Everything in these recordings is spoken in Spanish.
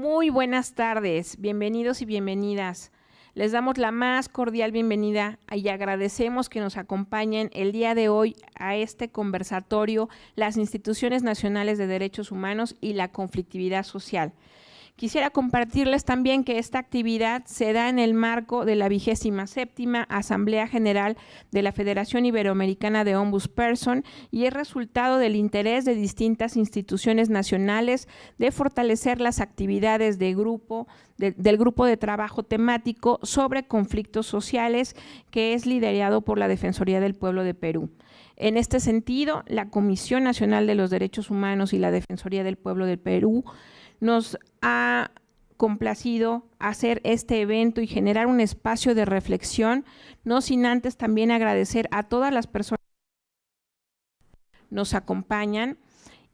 Muy buenas tardes, bienvenidos y bienvenidas. Les damos la más cordial bienvenida y agradecemos que nos acompañen el día de hoy a este conversatorio Las instituciones nacionales de derechos humanos y la conflictividad social. Quisiera compartirles también que esta actividad se da en el marco de la 27ª Asamblea General de la Federación Iberoamericana de Ombudsperson y es resultado del interés de distintas instituciones nacionales de fortalecer las actividades del grupo de trabajo temático sobre conflictos sociales que es liderado por la Defensoría del Pueblo de Perú. En este sentido, la Comisión Nacional de los Derechos Humanos y la Defensoría del Pueblo de Perú nos ha complacido hacer este evento y generar un espacio de reflexión, no sin antes también agradecer a todas las personas que nos acompañan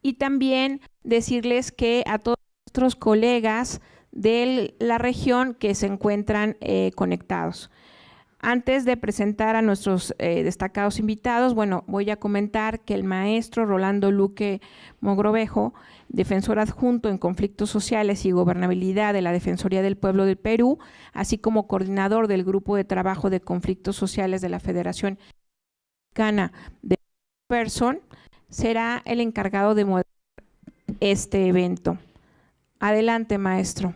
y también decirles que a todos nuestros colegas de la región que se encuentran conectados. Antes de presentar a nuestros destacados invitados, bueno, voy a comentar que el maestro Rolando Luque Mogrovejo, defensor adjunto en conflictos sociales y gobernabilidad de la Defensoría del Pueblo del Perú, así como coordinador del Grupo de Trabajo de Conflictos Sociales de la Federación Mexicana de Ombudsperson, será el encargado de moderar este evento. Adelante, maestro.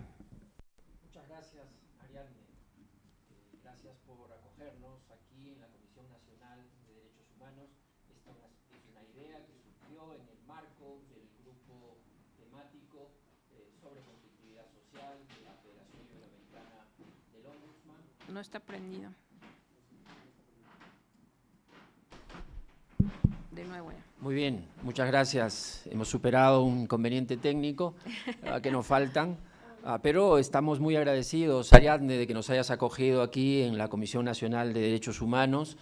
No está prendido. De nuevo ya. Muy bien, muchas gracias. Hemos superado un inconveniente técnico que nos faltan, pero estamos muy agradecidos, Ariadne, de que nos hayas acogido aquí en la Comisión Nacional de Derechos Humanos,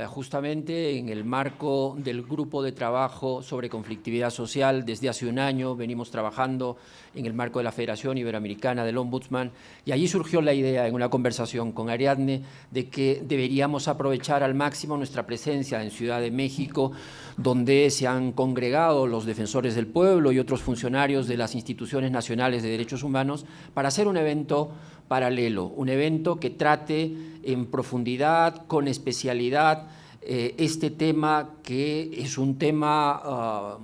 justamente en el marco del grupo de trabajo sobre conflictividad social. Desde hace un año venimos trabajando en el marco de la Federación Iberoamericana del Ombudsman y allí surgió la idea en una conversación con Ariadne de que deberíamos aprovechar al máximo nuestra presencia en Ciudad de México, donde se han congregado los defensores del pueblo y otros funcionarios de las instituciones nacionales de derechos humanos para hacer un evento paralelo, un evento que trate en profundidad, con especialidad, este tema que es un tema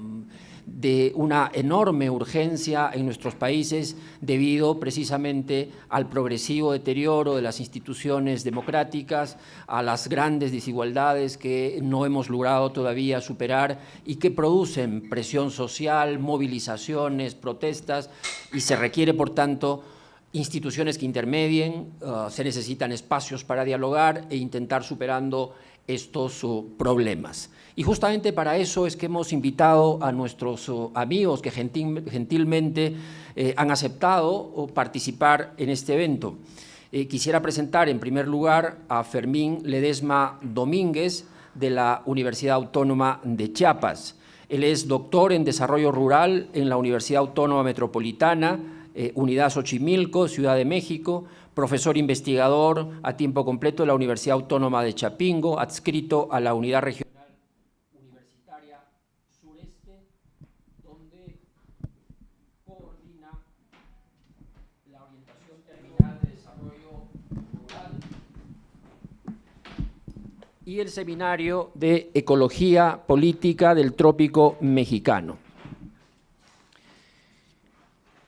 de una enorme urgencia en nuestros países debido precisamente al progresivo deterioro de las instituciones democráticas, a las grandes desigualdades que no hemos logrado todavía superar y que producen presión social, movilizaciones, protestas y se requiere, por tanto, instituciones que intermedien, se necesitan espacios para dialogar e intentar superando estos problemas. Y justamente para eso es que hemos invitado a nuestros amigos que gentilmente han aceptado participar en este evento. Quisiera presentar en primer lugar a Fermín Ledesma Domínguez de la Universidad Autónoma de Chiapas. Él es doctor en Desarrollo Rural en la Universidad Autónoma Metropolitana, Unidad Xochimilco, Ciudad de México, profesor investigador a tiempo completo de la Universidad Autónoma de Chapingo, adscrito a la Unidad Regional Universitaria Sureste, donde coordina la orientación terminal de desarrollo rural y el Seminario de Ecología Política del Trópico Mexicano.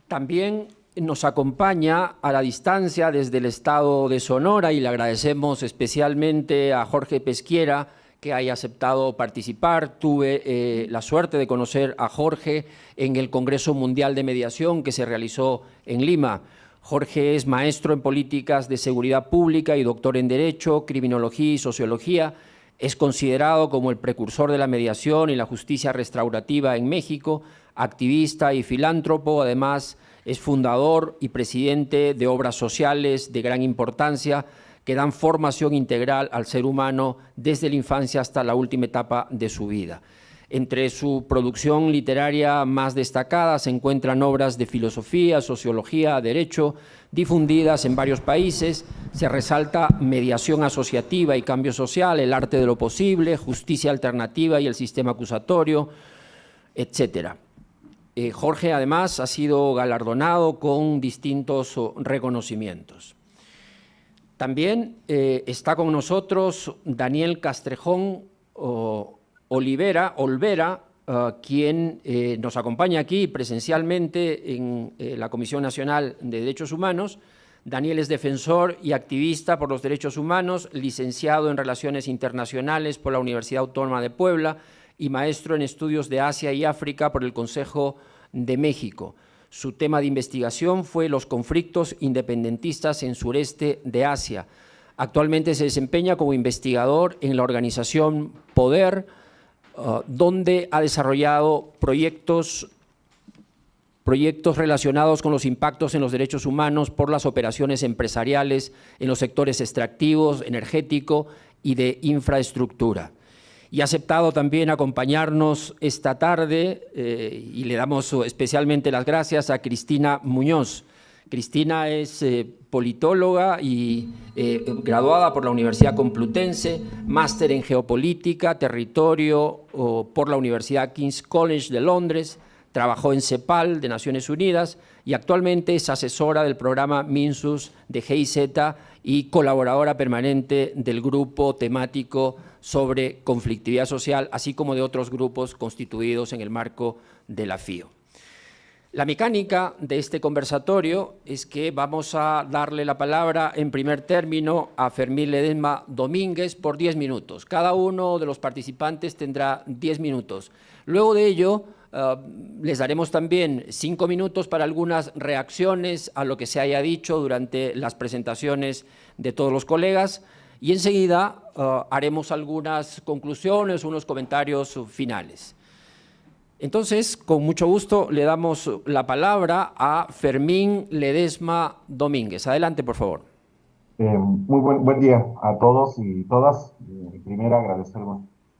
También nos acompaña a la distancia desde el estado de Sonora y le agradecemos especialmente a Jorge Pesquiera que haya aceptado participar. Tuve la suerte de conocer a Jorge en el Congreso Mundial de Mediación que se realizó en Lima. Jorge es maestro en políticas de seguridad pública y doctor en Derecho, Criminología y Sociología. Es considerado como el precursor de la mediación y la justicia restaurativa en México, activista y filántropo. Además, es fundador y presidente de obras sociales de gran importancia que dan formación integral al ser humano desde la infancia hasta la última etapa de su vida. Entre su producción literaria más destacada se encuentran obras de filosofía, sociología, derecho, difundidas en varios países. Se resalta Mediación asociativa y cambio social, El arte de lo posible, Justicia alternativa y el sistema acusatorio, etcétera. Jorge, además, ha sido galardonado con distintos reconocimientos. También está con nosotros Daniel Castrejón Olvera, quien nos acompaña aquí presencialmente en la Comisión Nacional de Derechos Humanos. Daniel es defensor y activista por los derechos humanos, licenciado en Relaciones Internacionales por la Universidad Autónoma de Puebla y maestro en Estudios de Asia y África por el Consejo de México. Su tema de investigación fue los conflictos independentistas en sureste de Asia. Actualmente se desempeña como investigador en la organización Poder, donde ha desarrollado proyectos relacionados con los impactos en los derechos humanos por las operaciones empresariales en los sectores extractivos, energético y de infraestructura. Y ha aceptado también acompañarnos esta tarde y le damos especialmente las gracias a Cristina Muñoz. Cristina es politóloga y graduada por la Universidad Complutense, máster en Geopolítica, Territorio por la Universidad King's College de Londres, trabajó en CEPAL de Naciones Unidas y actualmente es asesora del programa MINSUS de GIZ y colaboradora permanente del grupo temático sobre conflictividad social, así como de otros grupos constituidos en el marco de la FIO. La mecánica de este conversatorio es que vamos a darle la palabra en primer término a Fermín Ledesma Domínguez por 10 minutos. Cada uno de los participantes tendrá 10 minutos. Luego de ello, les daremos también 5 minutos para algunas reacciones a lo que se haya dicho durante las presentaciones de todos los colegas y enseguida haremos algunas conclusiones, unos comentarios finales. Entonces, con mucho gusto, le damos la palabra a Fermín Ledesma Domínguez. Adelante, por favor. Muy buen día a todos y todas. Primero, agradecer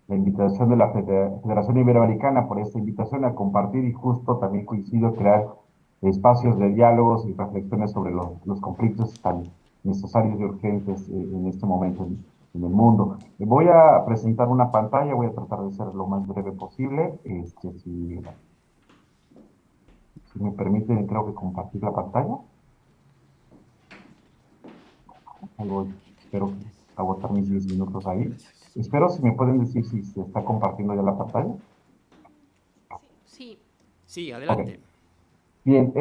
la invitación de la Federación Iberoamericana por esta invitación a compartir y justo también coincido crear espacios de diálogos y reflexiones sobre los conflictos tan necesarios y urgentes en este momento en el mundo. Voy a presentar una pantalla, voy a tratar de ser lo más breve posible. Si me permiten, creo que compartir la pantalla. Espero agotar mis 10 minutos ahí. Espero si me pueden decir si se está compartiendo ya la pantalla. Sí, adelante. Okay. Bien,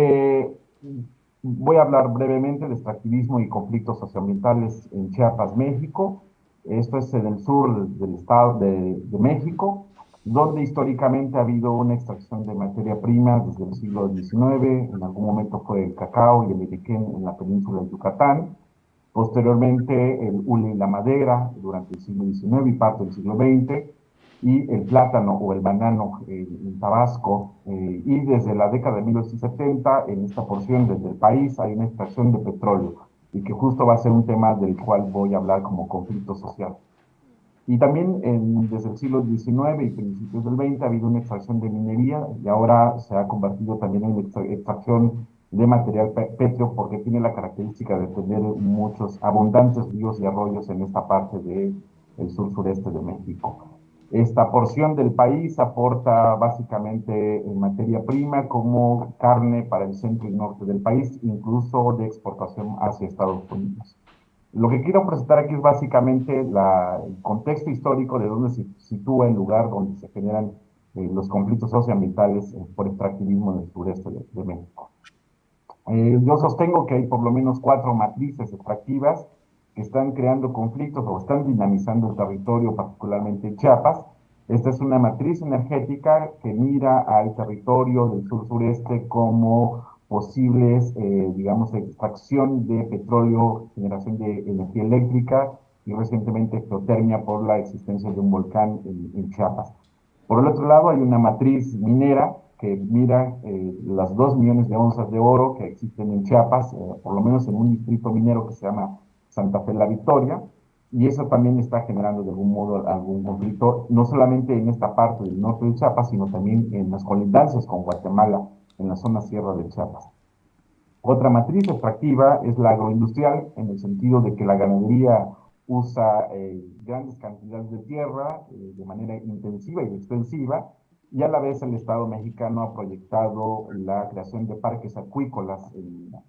voy a hablar brevemente de extractivismo y conflictos socioambientales en Chiapas, México. Esto es en el sur del estado de México, donde históricamente ha habido una extracción de materia prima desde el siglo XIX. En algún momento fue el cacao y el iriquén en la península de Yucatán. Posteriormente el hule y la madera durante el siglo XIX y parte del siglo XX, y el plátano o el banano en Tabasco. Y desde la década de 1970, en esta porción del país hay una extracción de petróleo, y que justo va a ser un tema del cual voy a hablar como conflicto social. Y también desde el siglo XIX y principios del XX ha habido una extracción de minería, y ahora se ha convertido también en extracción de material pétreo, porque tiene la característica de tener muchos abundantes ríos y arroyos en esta parte del sur-sureste de México. Esta porción del país aporta básicamente materia prima como carne para el centro y norte del país, incluso de exportación hacia Estados Unidos. Lo que quiero presentar aquí es básicamente el contexto histórico de dónde se sitúa el lugar donde se generan los conflictos socioambientales por extractivismo en el sureste de México. Yo sostengo que hay por lo menos 4 matrices extractivas que están creando conflictos o están dinamizando el territorio, particularmente en Chiapas. Esta es una matriz energética que mira al territorio del sur-sureste como posibles, digamos, extracción de petróleo, generación de energía eléctrica y recientemente geotermia por la existencia de un volcán en Chiapas. Por el otro lado hay una matriz minera que mira las 2 millones de onzas de oro que existen en Chiapas, por lo menos en un distrito minero que se llama Santa Fe La Victoria, y eso también está generando de algún modo algún conflicto, no solamente en esta parte del norte de Chiapas, sino también en las colindancias con Guatemala, en la zona sierra de Chiapas. Otra matriz extractiva es la agroindustrial, en el sentido de que la ganadería usa grandes cantidades de tierra de manera intensiva y extensiva, y a la vez el Estado mexicano ha proyectado la creación de parques acuícolas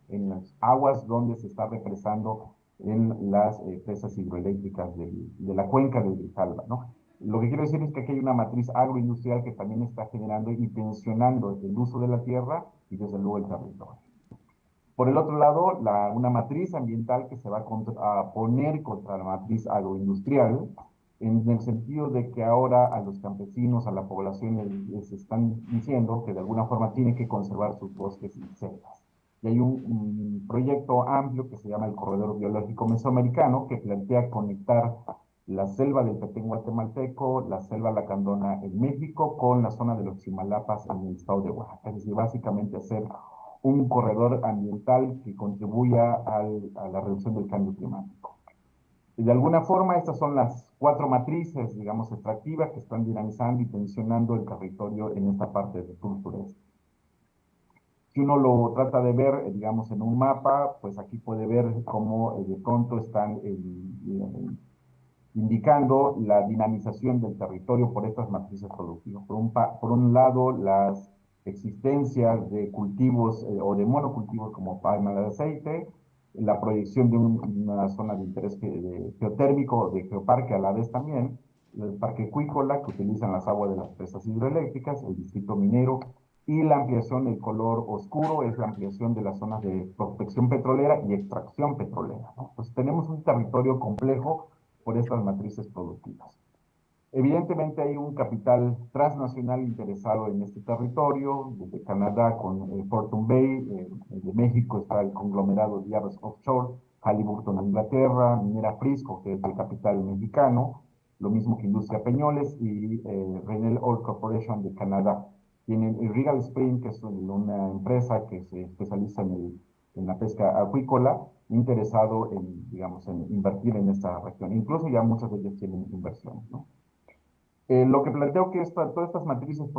en las aguas donde se está represando en las presas hidroeléctricas de la cuenca del Grijalva, ¿no? Lo que quiero decir es que aquí hay una matriz agroindustrial que también está generando y tensionando el uso de la tierra y desde luego el territorio. Por el otro lado, una matriz ambiental que se va a poner contra la matriz agroindustrial, en el sentido de que ahora a los campesinos, a la población les están diciendo que de alguna forma tienen que conservar sus bosques y selvas. Y hay un proyecto amplio que se llama el Corredor Biológico Mesoamericano, que plantea conectar la selva del Petén guatemalteco, la selva lacandona en México, con la zona de los Chimalapas en el estado de Oaxaca. Es decir, básicamente hacer un corredor ambiental que contribuya a la reducción del cambio climático. De alguna forma, estas son las 4 matrices, digamos, extractivas que están dinamizando y tensionando el territorio en esta parte del sur-sureste. Si uno lo trata de ver, digamos, en un mapa, pues aquí puede ver cómo de pronto están indicando la dinamización del territorio por estas matrices productivas. Por un lado, las existencias de cultivos o de monocultivos como palma de aceite, la proyección de una zona de interés geotérmico, de geoparque a la vez también, el parque acuícola que utilizan las aguas de las presas hidroeléctricas, el distrito minero, y la ampliación del color oscuro es la ampliación de las zonas de prospección petrolera y extracción petrolera, ¿no? Pues tenemos un territorio complejo por estas matrices productivas. Evidentemente hay un capital transnacional interesado en este territorio, desde Canadá con Fortune Bay, de México está el conglomerado Diablos Offshore, Halliburton Inglaterra, Minera Frisco, que es el capital mexicano, lo mismo que Industria Peñoles y Renel Oil Corporation de Canadá. Tienen Regal Spring, que es una empresa que se especializa en la pesca acuícola, interesado en, digamos, en invertir en esta región. Incluso ya muchas de ellas tienen inversiones, ¿no? Lo que planteo que todas estas matrices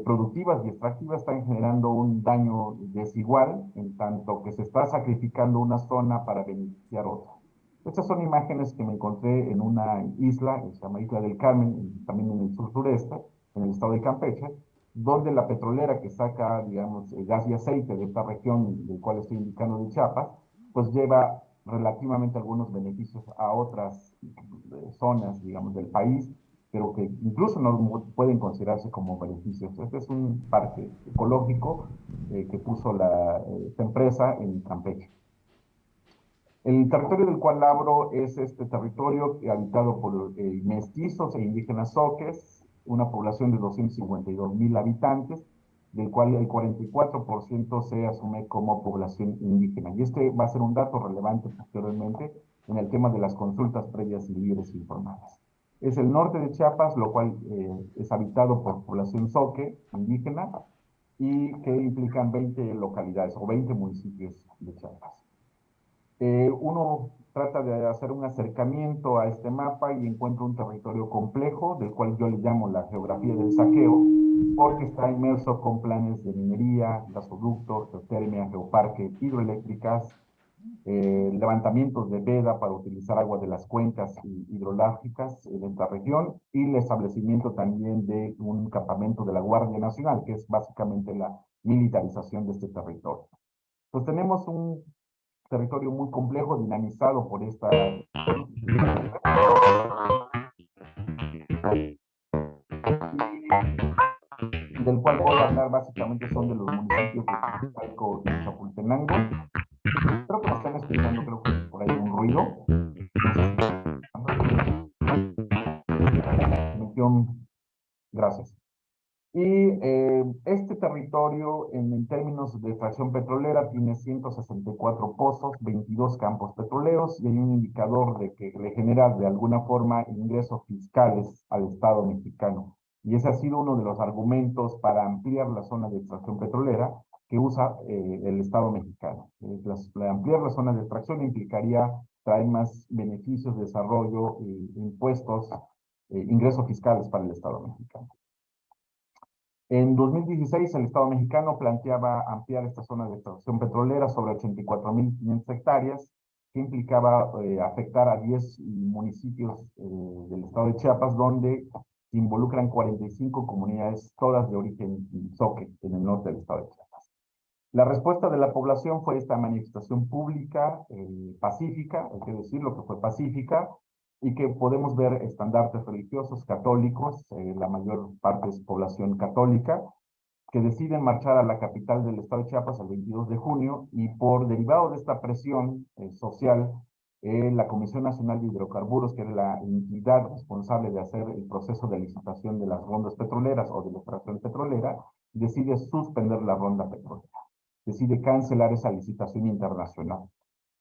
productivas y extractivas están generando un daño desigual, en tanto que se está sacrificando una zona para beneficiar otra. Estas son imágenes que me encontré en una isla, que se llama Isla del Carmen, también en el sur-sureste, en el estado de Campeche, donde la petrolera que saca, digamos, gas y aceite de esta región del cual estoy indicando de Chiapas, pues lleva relativamente algunos beneficios a otras zonas, digamos, del país, pero que incluso no pueden considerarse como beneficios. Este es un parque ecológico que puso esta empresa en Campeche. El territorio del cual hablo es este territorio habitado por mestizos e indígenas zoques, una población de 252,000 habitantes, del cual el 44% se asume como población indígena. Y este va a ser un dato relevante posteriormente en el tema de las consultas previas y libres e informadas. Es el norte de Chiapas, lo cual es habitado por población zoque indígena y que implican 20 localidades o 20 municipios de Chiapas. Uno trata de hacer un acercamiento a este mapa y encuentra un territorio complejo, del cual yo le llamo la geografía del saqueo, porque está inmerso con planes de minería, gasoductos, geotermia, geoparque, hidroeléctricas, levantamientos de veda para utilizar agua de las cuencas hidrológicas de esta región y el establecimiento también de un campamento de la Guardia Nacional, que es básicamente la militarización de este territorio. Pues tenemos un territorio muy complejo, dinamizado por esta... del cual voy a hablar básicamente son de los municipios de Iztacalco y Chapultenango. Creo que me están escuchando, creo que por ahí un ruido. Gracias. Y este territorio, en términos de extracción petrolera, tiene 164 pozos, 22 campos petroleros y hay un indicador de que le genera de alguna forma ingresos fiscales al Estado mexicano. Y ese ha sido uno de los argumentos para ampliar la zona de extracción petrolera que usa el Estado mexicano. Ampliar la zona de extracción implicaría traer más beneficios, desarrollo, impuestos, ingresos fiscales para el Estado mexicano. En 2016, el Estado mexicano planteaba ampliar esta zona de extracción petrolera sobre 84,500 hectáreas, que implicaba afectar a 10 municipios del estado de Chiapas, donde se involucran 45 comunidades, todas de origen zoque, en el norte del estado de Chiapas. La respuesta de la población fue esta manifestación pública, pacífica, hay que decirlo que fue pacífica, y que podemos ver estandartes religiosos católicos, la mayor parte es población católica, que deciden marchar a la capital del estado de Chiapas el 22 de junio, y por derivado de esta presión social, la Comisión Nacional de Hidrocarburos, que es la entidad responsable de hacer el proceso de licitación de las rondas petroleras o de la operación petrolera, decide suspender la ronda petrolera, decide cancelar esa licitación internacional.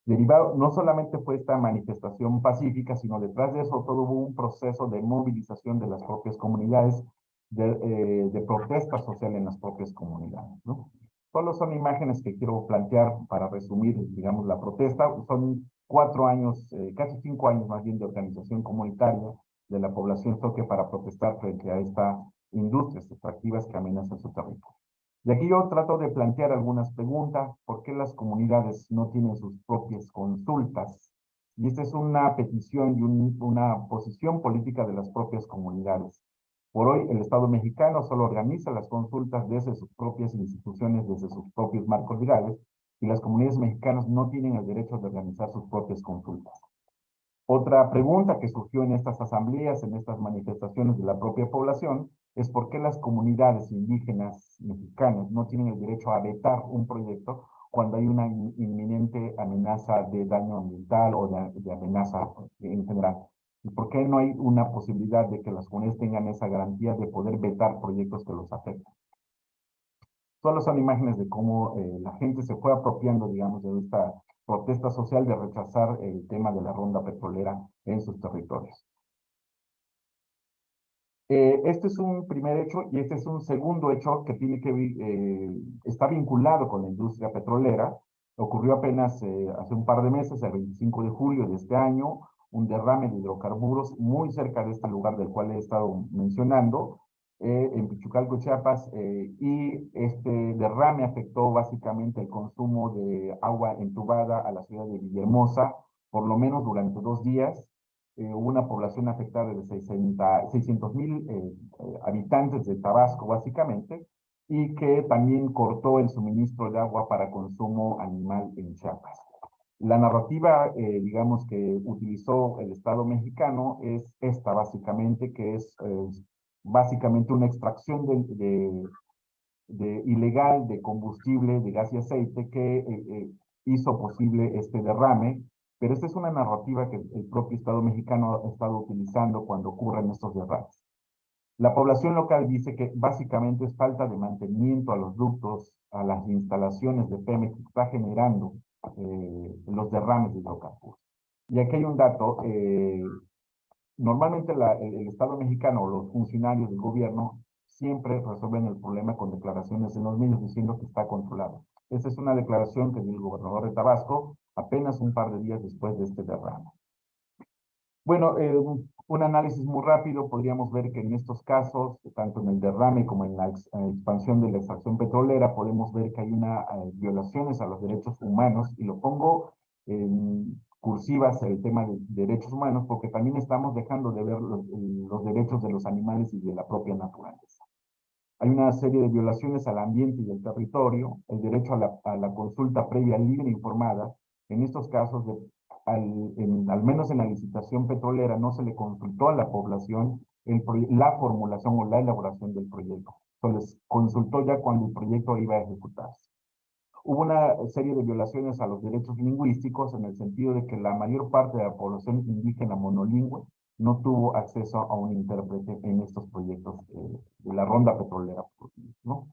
Derivado, no solamente fue esta manifestación pacífica, sino detrás de eso todo hubo un proceso de movilización de las propias comunidades, de protesta social en las propias comunidades, ¿no? Solo son imágenes que quiero plantear para resumir, digamos, la protesta. Son 4 años, casi 5 años más bien, de organización comunitaria de la población zoque para protestar frente a estas industrias extractivas que amenazan su territorio. Y aquí yo trato de plantear algunas preguntas. ¿Por qué las comunidades no tienen sus propias consultas? Y esta es una petición y una posición política de las propias comunidades. Por hoy, el Estado mexicano solo organiza las consultas desde sus propias instituciones, desde sus propios marcos legales, y las comunidades mexicanas no tienen el derecho de organizar sus propias consultas. Otra pregunta que surgió en estas asambleas, en estas manifestaciones de la propia población, es por qué las comunidades indígenas mexicanas no tienen el derecho a vetar un proyecto cuando hay una inminente amenaza de daño ambiental o de amenaza en general. ¿Y por qué no hay una posibilidad de que las comunidades tengan esa garantía de poder vetar proyectos que los afectan? Solo son imágenes de cómo la gente se fue apropiando, digamos, de esta protesta social de rechazar el tema de la ronda petrolera en sus territorios. Este es un primer hecho, y este es un segundo hecho que está vinculado con la industria petrolera. Ocurrió apenas hace un par de meses, el 25 de julio de este año, un derrame de hidrocarburos muy cerca de este lugar del cual he estado mencionando, en Pichucalco, Chiapas, y este derrame afectó básicamente el consumo de agua entubada a la ciudad de Villahermosa, por lo menos durante 2 días. Hubo una población afectada de 600,000 habitantes de Tabasco, básicamente, y que también cortó el suministro de agua para consumo animal en Chiapas. La narrativa, digamos, que utilizó el Estado mexicano es esta, básicamente, que es básicamente una extracción ilegal de combustible, de gas y aceite, que hizo posible este derrame. Pero esta es una narrativa que el propio Estado mexicano ha estado utilizando cuando ocurren estos derrames. La población local dice que básicamente es falta de mantenimiento a los ductos, a las instalaciones de Pemex, que está generando los derrames de hidrocarburos. Y aquí hay un dato. Normalmente el Estado mexicano o los funcionarios del gobierno siempre resuelven el problema con declaraciones en los medios diciendo que está controlado. Esa es una declaración que dio el gobernador de Tabasco apenas un par de días después de este derrame. Bueno, un análisis muy rápido, podríamos ver que en estos casos, tanto en el derrame como en la expansión de la extracción petrolera, podemos ver que hay violaciones a los derechos humanos, y lo pongo en cursivas el tema de derechos humanos, porque también estamos dejando de ver los derechos de los animales y de la propia naturaleza. Hay una serie de violaciones al ambiente y al territorio, el derecho a la consulta previa, libre e informada. En estos casos, al menos en la licitación petrolera, no se le consultó a la población la formulación o la elaboración del proyecto. Se les consultó ya cuando el proyecto iba a ejecutarse. Hubo una serie de violaciones a los derechos lingüísticos, en el sentido de que la mayor parte de la población indígena monolingüe no tuvo acceso a un intérprete en estos proyectos de la ronda petrolera, ¿no?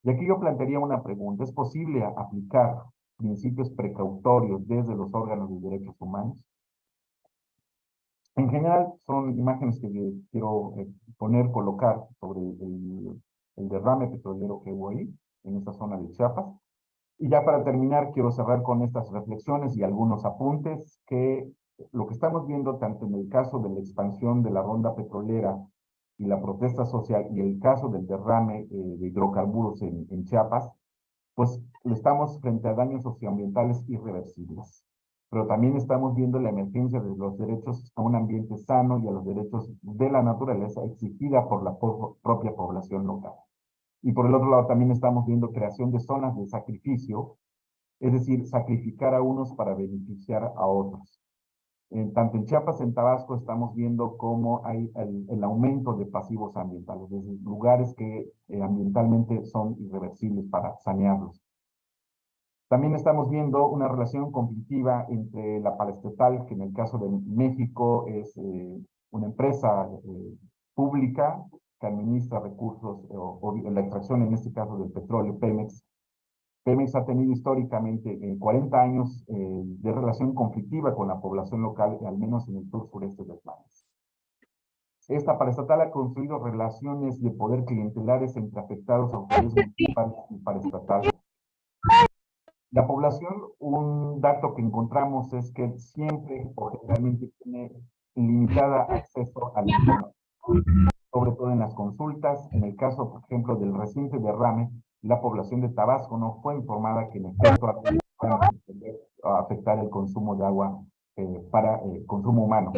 Y aquí yo plantearía una pregunta: ¿es posible aplicar principios precautorios desde los órganos de derechos humanos? En general, son imágenes que quiero colocar sobre el derrame petrolero que hubo ahí, en esta zona de Chiapas. Y ya para terminar, quiero cerrar con estas reflexiones y algunos apuntes, que lo que estamos viendo tanto en el caso de la expansión de la ronda petrolera y la protesta social, y el caso del derrame de hidrocarburos en Chiapas, pues estamos frente a daños socioambientales irreversibles. pero también estamos viendo la emergencia de los derechos a un ambiente sano y a los derechos de la naturaleza exigida por la propia población local. Y por el otro lado también estamos viendo creación de zonas de sacrificio, es decir, sacrificar a unos para beneficiar a otros. Tanto en Chiapas, en Tabasco, estamos viendo cómo hay el aumento de pasivos ambientales, es decir, lugares que ambientalmente son irreversibles para sanearlos. También estamos viendo una relación conflictiva entre la paraestatal, que en el caso de México es una empresa pública que administra recursos o la extracción, en este caso del petróleo, Pemex. Pemex ha tenido históricamente 40 años de relación conflictiva con la población local, al menos en el sur sureste del país. Esta paraestatal ha construido relaciones de poder clientelares entre afectados, autoridades municipales y paraestatales. La población, un dato que encontramos es que siempre o generalmente tiene limitada acceso a la información, sobre todo en las consultas. En el caso, por ejemplo, del reciente derrame, la población de Tabasco no fue informada que en efecto afectar el consumo de agua para consumo humano.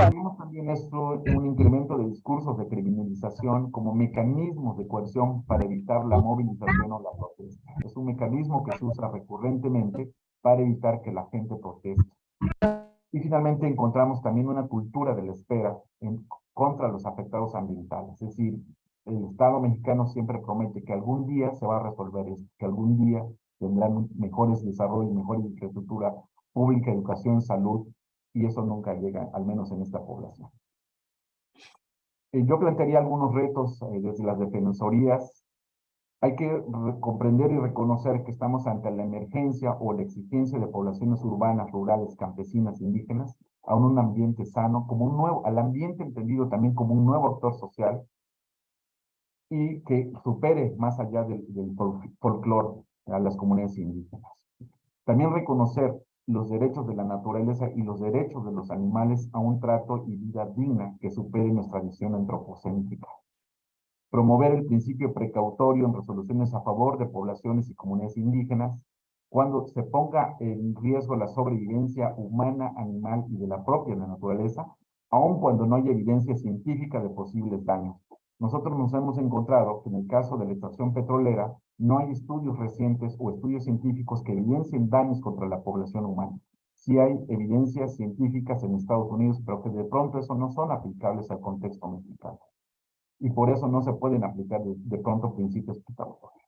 Tenemos también esto, un incremento de discursos de criminalización como mecanismos de coerción para evitar la movilización o la protesta. Es un mecanismo que se usa recurrentemente para evitar que la gente proteste. Y finalmente encontramos también una cultura de la espera contra los afectados ambientales. Es decir, el Estado mexicano siempre promete que algún día se va a resolver esto, que algún día tendrán mejores desarrollos, mejor infraestructura pública, educación, salud, y eso nunca llega, al menos en esta población. Yo plantearía algunos retos desde las defensorías. Hay que comprender y reconocer que estamos ante la emergencia o la exigencia de poblaciones urbanas, rurales, campesinas, indígenas, a un ambiente sano, como un nuevo, al ambiente entendido también como un nuevo actor social y que supere más allá del folclore a las comunidades indígenas. También reconocer los derechos de la naturaleza y los derechos de los animales a un trato y vida digna que supere nuestra visión antropocéntrica. Promover el principio precautorio en resoluciones a favor de poblaciones y comunidades indígenas cuando se ponga en riesgo la sobrevivencia humana, animal y de la propia naturaleza, aun cuando no haya evidencia científica de posibles daños. Nosotros nos hemos encontrado que en el caso de la extracción petrolera no hay estudios recientes o estudios científicos que evidencien daños contra la población humana. Sí hay evidencias científicas en Estados Unidos, pero que de pronto eso no son aplicables al contexto mexicano. Y por eso no se pueden aplicar de pronto principios precautorios.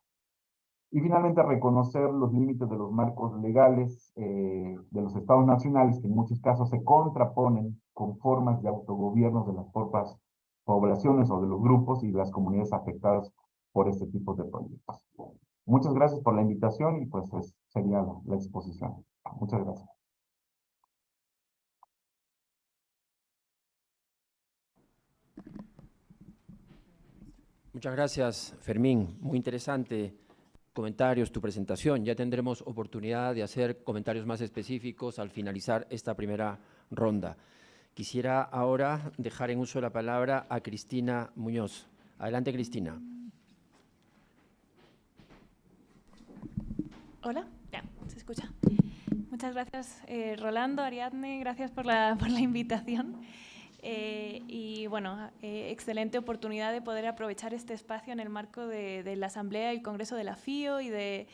Y finalmente reconocer los límites de los marcos legales de los estados nacionales, que en muchos casos se contraponen con formas de autogobierno de las propias poblaciones o de los grupos y las comunidades afectadas por este tipo de proyectos. Muchas gracias por la invitación y pues sería la exposición. Muchas gracias. Muchas gracias, Fermín. Muy interesante comentarios, tu presentación. Ya tendremos oportunidad de hacer comentarios más específicos al finalizar esta primera ronda. Quisiera ahora dejar en uso la palabra a Cristina Muñoz. Adelante, Cristina. Hola, ya, se escucha. Muchas gracias, Rolando, Ariadne, gracias por la invitación. Y bueno, excelente oportunidad de poder aprovechar este espacio en el marco de la Asamblea y el Congreso de la FIO y de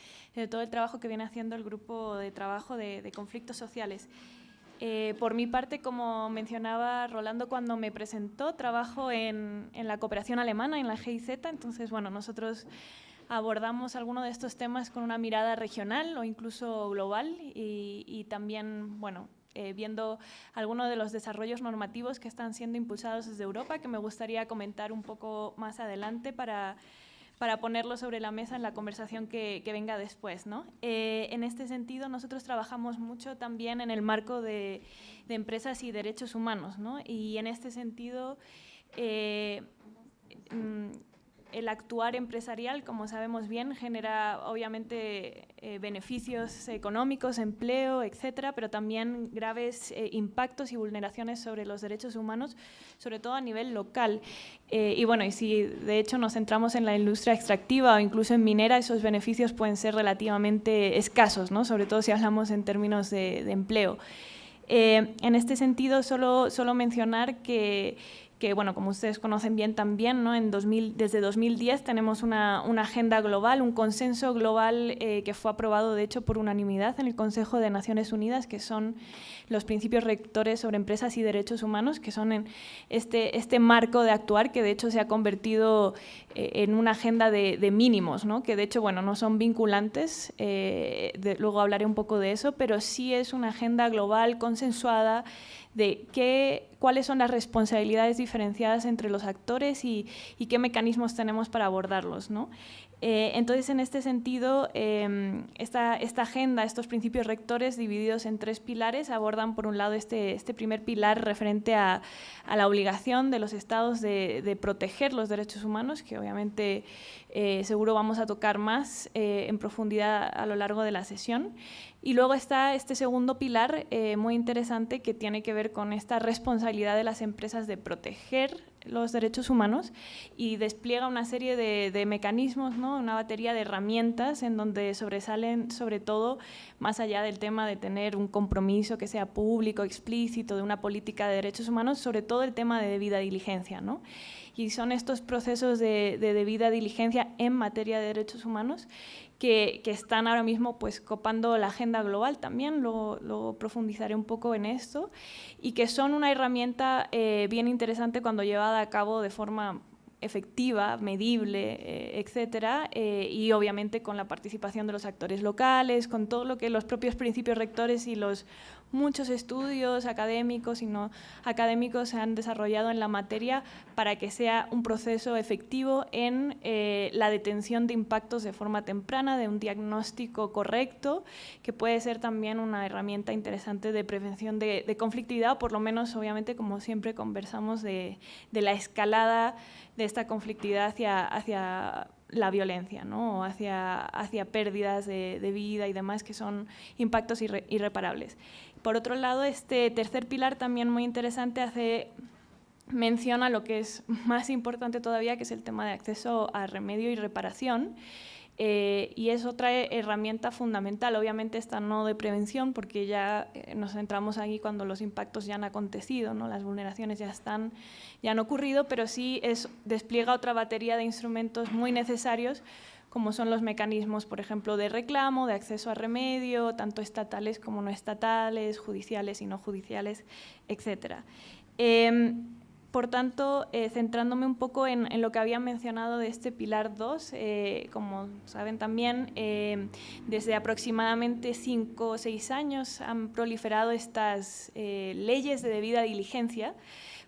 todo el trabajo que viene haciendo el grupo de trabajo de conflictos sociales. Por mi parte, como mencionaba Rolando cuando me presentó, trabajo en la cooperación alemana, en la GIZ, entonces, bueno, nosotros abordamos algunos de estos temas con una mirada regional o incluso global y también, bueno, viendo algunos de los desarrollos normativos que están siendo impulsados desde Europa, que me gustaría comentar un poco más adelante para ponerlo sobre la mesa en la conversación que venga después, ¿no? En este sentido, nosotros trabajamos mucho también en el marco de empresas y derechos humanos, ¿no? Y en este sentido, el actuar empresarial, como sabemos bien, genera obviamente beneficios económicos, empleo, etcétera, pero también graves impactos y vulneraciones sobre los derechos humanos, sobre todo a nivel local. Y bueno, y si de hecho nos centramos en la industria extractiva o incluso en minera, esos beneficios pueden ser relativamente escasos, ¿no? Sobre todo si hablamos en términos de empleo. En este sentido, solo mencionar que, bueno, como ustedes conocen bien también, ¿no? Desde 2010 tenemos una agenda global, un consenso global que fue aprobado, de hecho, por unanimidad en el Consejo de Naciones Unidas, que son los principios rectores sobre empresas y derechos humanos, que son en este marco de actuar que, de hecho, se ha convertido en una agenda de mínimos, ¿no? Que, de hecho, bueno, no son vinculantes, luego hablaré un poco de eso, pero sí es una agenda global consensuada de cuáles son las responsabilidades diferenciadas entre los actores y qué mecanismos tenemos para abordarlos, ¿no? Entonces, en este sentido, esta agenda, estos principios rectores divididos en 3 pilares, abordan por un lado este primer pilar referente a la obligación de los estados de proteger los derechos humanos, que obviamente seguro vamos a tocar más en profundidad a lo largo de la sesión. Y luego está este segundo pilar muy interesante que tiene que ver con esta responsabilidad de las empresas de proteger los derechos humanos y despliega una serie de mecanismos, ¿no? Una batería de herramientas en donde sobresalen, sobre todo, más allá del tema de tener un compromiso que sea público, explícito, de una política de derechos humanos, sobre todo el tema de debida diligencia, ¿no? Y son estos procesos de debida diligencia en materia de derechos humanos que están ahora mismo pues copando la agenda global también, luego profundizaré un poco en esto, y que son una herramienta bien interesante cuando llevada a cabo de forma efectiva, medible, etcétera, y obviamente con la participación de los actores locales, con todo lo que los propios principios rectores y los muchos estudios académicos y no académicos se han desarrollado en la materia para que sea un proceso efectivo en la detención de impactos de forma temprana, de un diagnóstico correcto, que puede ser también una herramienta interesante de prevención de conflictividad, o por lo menos, obviamente, como siempre conversamos, de la escalada de esta conflictividad hacia la violencia, ¿no? O hacia pérdidas de vida y demás, que son impactos irreparables. Por otro lado, este tercer pilar, también muy interesante, menciona lo que es más importante todavía, que es el tema de acceso a remedio y reparación, y es otra herramienta fundamental. Obviamente esta no de prevención, porque ya nos centramos aquí cuando los impactos ya han acontecido, ¿no? Las vulneraciones ya han ocurrido, pero sí despliega otra batería de instrumentos muy necesarios, como son los mecanismos, por ejemplo, de reclamo, de acceso a remedio, tanto estatales como no estatales, judiciales y no judiciales, etcétera. Por tanto, centrándome un poco en lo que había mencionado de este pilar 2, como saben también, desde aproximadamente 5 o 6 años han proliferado estas leyes de debida diligencia,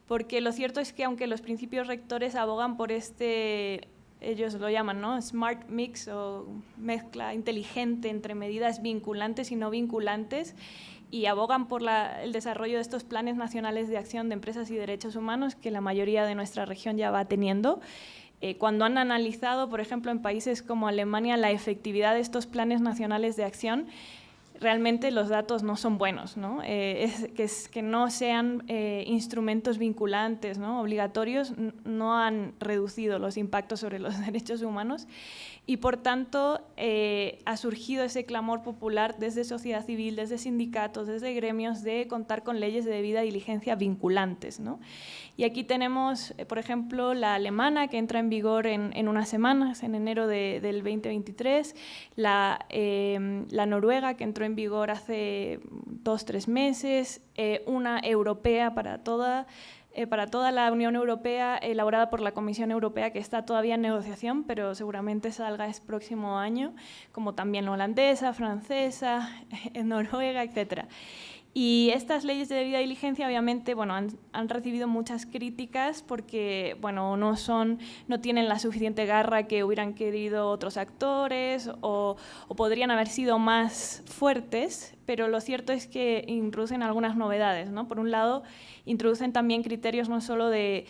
porque lo cierto es que aunque los principios rectores abogan por ellos lo llaman, ¿no?, smart mix, o mezcla inteligente entre medidas vinculantes y no vinculantes, y abogan por el desarrollo de estos planes nacionales de acción de empresas y derechos humanos que la mayoría de nuestra región ya va teniendo. Cuando han analizado, por ejemplo, en países como Alemania, la efectividad de estos planes nacionales de acción, realmente los datos no son buenos, ¿no? Que no sean instrumentos vinculantes, ¿no?, obligatorios, no han reducido los impactos sobre los derechos humanos, y por tanto ha surgido ese clamor popular desde sociedad civil, desde sindicatos, desde gremios, de contar con leyes de debida diligencia vinculantes, ¿no? Y aquí tenemos, por ejemplo, la alemana, que entra en vigor en unas semanas, en enero del 2023, la noruega, que entró en vigor hace 2 o 3 meses, una europea para toda la Unión Europea, elaborada por la Comisión Europea, que está todavía en negociación, pero seguramente salga el próximo año, como también holandesa, francesa, noruega, etcétera. Y estas leyes de debida diligencia, obviamente, bueno, han recibido muchas críticas porque, bueno, no tienen la suficiente garra que hubieran querido otros actores, o podrían haber sido más fuertes, pero lo cierto es que introducen algunas novedades, ¿no? Por un lado, introducen también criterios no solo de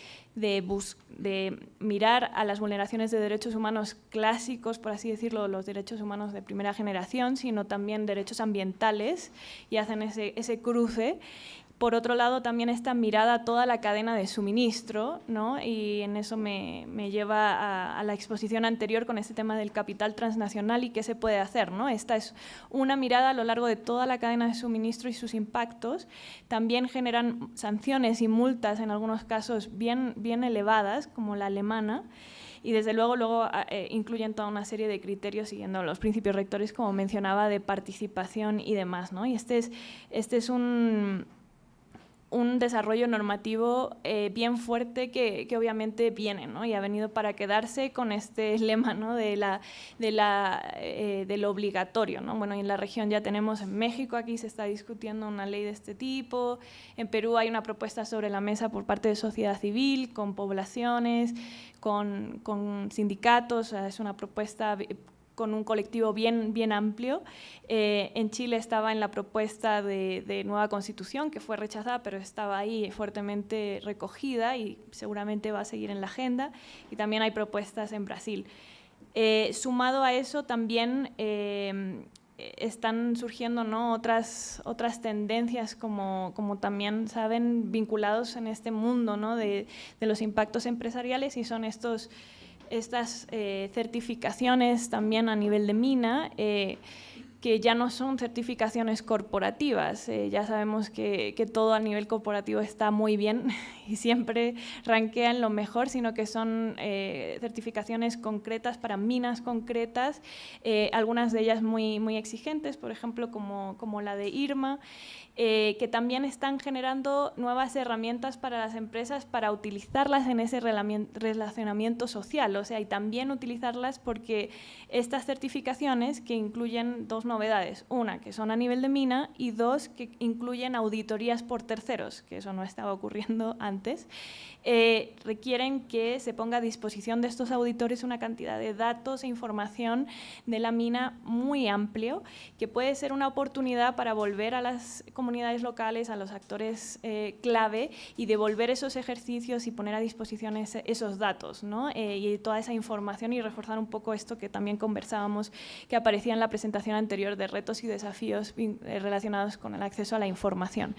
mirar a las vulneraciones de derechos humanos clásicos, por así decirlo, los derechos humanos de primera generación, sino también derechos ambientales, y hacen ese cruce. Por otro lado, también esta mirada a toda la cadena de suministro, ¿no? Y en eso me lleva a la exposición anterior con este tema del capital transnacional y qué se puede hacer, ¿no? Esta es una mirada a lo largo de toda la cadena de suministro y sus impactos. También generan sanciones y multas, en algunos casos bien elevadas, como la alemana, y desde luego incluyen toda una serie de criterios siguiendo los principios rectores, como mencionaba, de participación y demás, ¿no? Y este es un desarrollo normativo bien fuerte que obviamente viene, ¿no? Y ha venido para quedarse con este lema, ¿no? de lo obligatorio, ¿no? Bueno, y en la región ya tenemos, en México aquí se está discutiendo una ley de este tipo, en Perú hay una propuesta sobre la mesa por parte de sociedad civil, con poblaciones, con sindicatos, o sea, es una propuesta con un colectivo bien amplio. En Chile estaba en la propuesta de nueva constitución, que fue rechazada, pero estaba ahí fuertemente recogida y seguramente va a seguir en la agenda. Y también hay propuestas en Brasil. Sumado a eso, también están surgiendo, ¿no?, otras tendencias, como también saben, vinculados en este mundo, ¿no?, de los impactos empresariales, y son estas certificaciones también a nivel de mina, que ya no son certificaciones corporativas. Ya sabemos que todo a nivel corporativo está muy bien y siempre rankea en lo mejor, sino que son certificaciones concretas para minas concretas, algunas de ellas muy exigentes, por ejemplo, como la de IRMA, que también están generando nuevas herramientas para las empresas para utilizarlas en ese relacionamiento social, o sea, y también utilizarlas porque estas certificaciones, que incluyen dos novedades, una que son a nivel de mina y dos que incluyen auditorías por terceros, que eso no estaba ocurriendo antes, requieren que se ponga a disposición de estos auditores una cantidad de datos e información de la mina muy amplio, que puede ser una oportunidad para volver a las comunidades locales, a los actores clave, y devolver esos ejercicios y poner a disposición esos datos, ¿no? Y toda esa información, y reforzar un poco esto que también conversábamos, que aparecía en la presentación anterior, de retos y desafíos relacionados con el acceso a la información.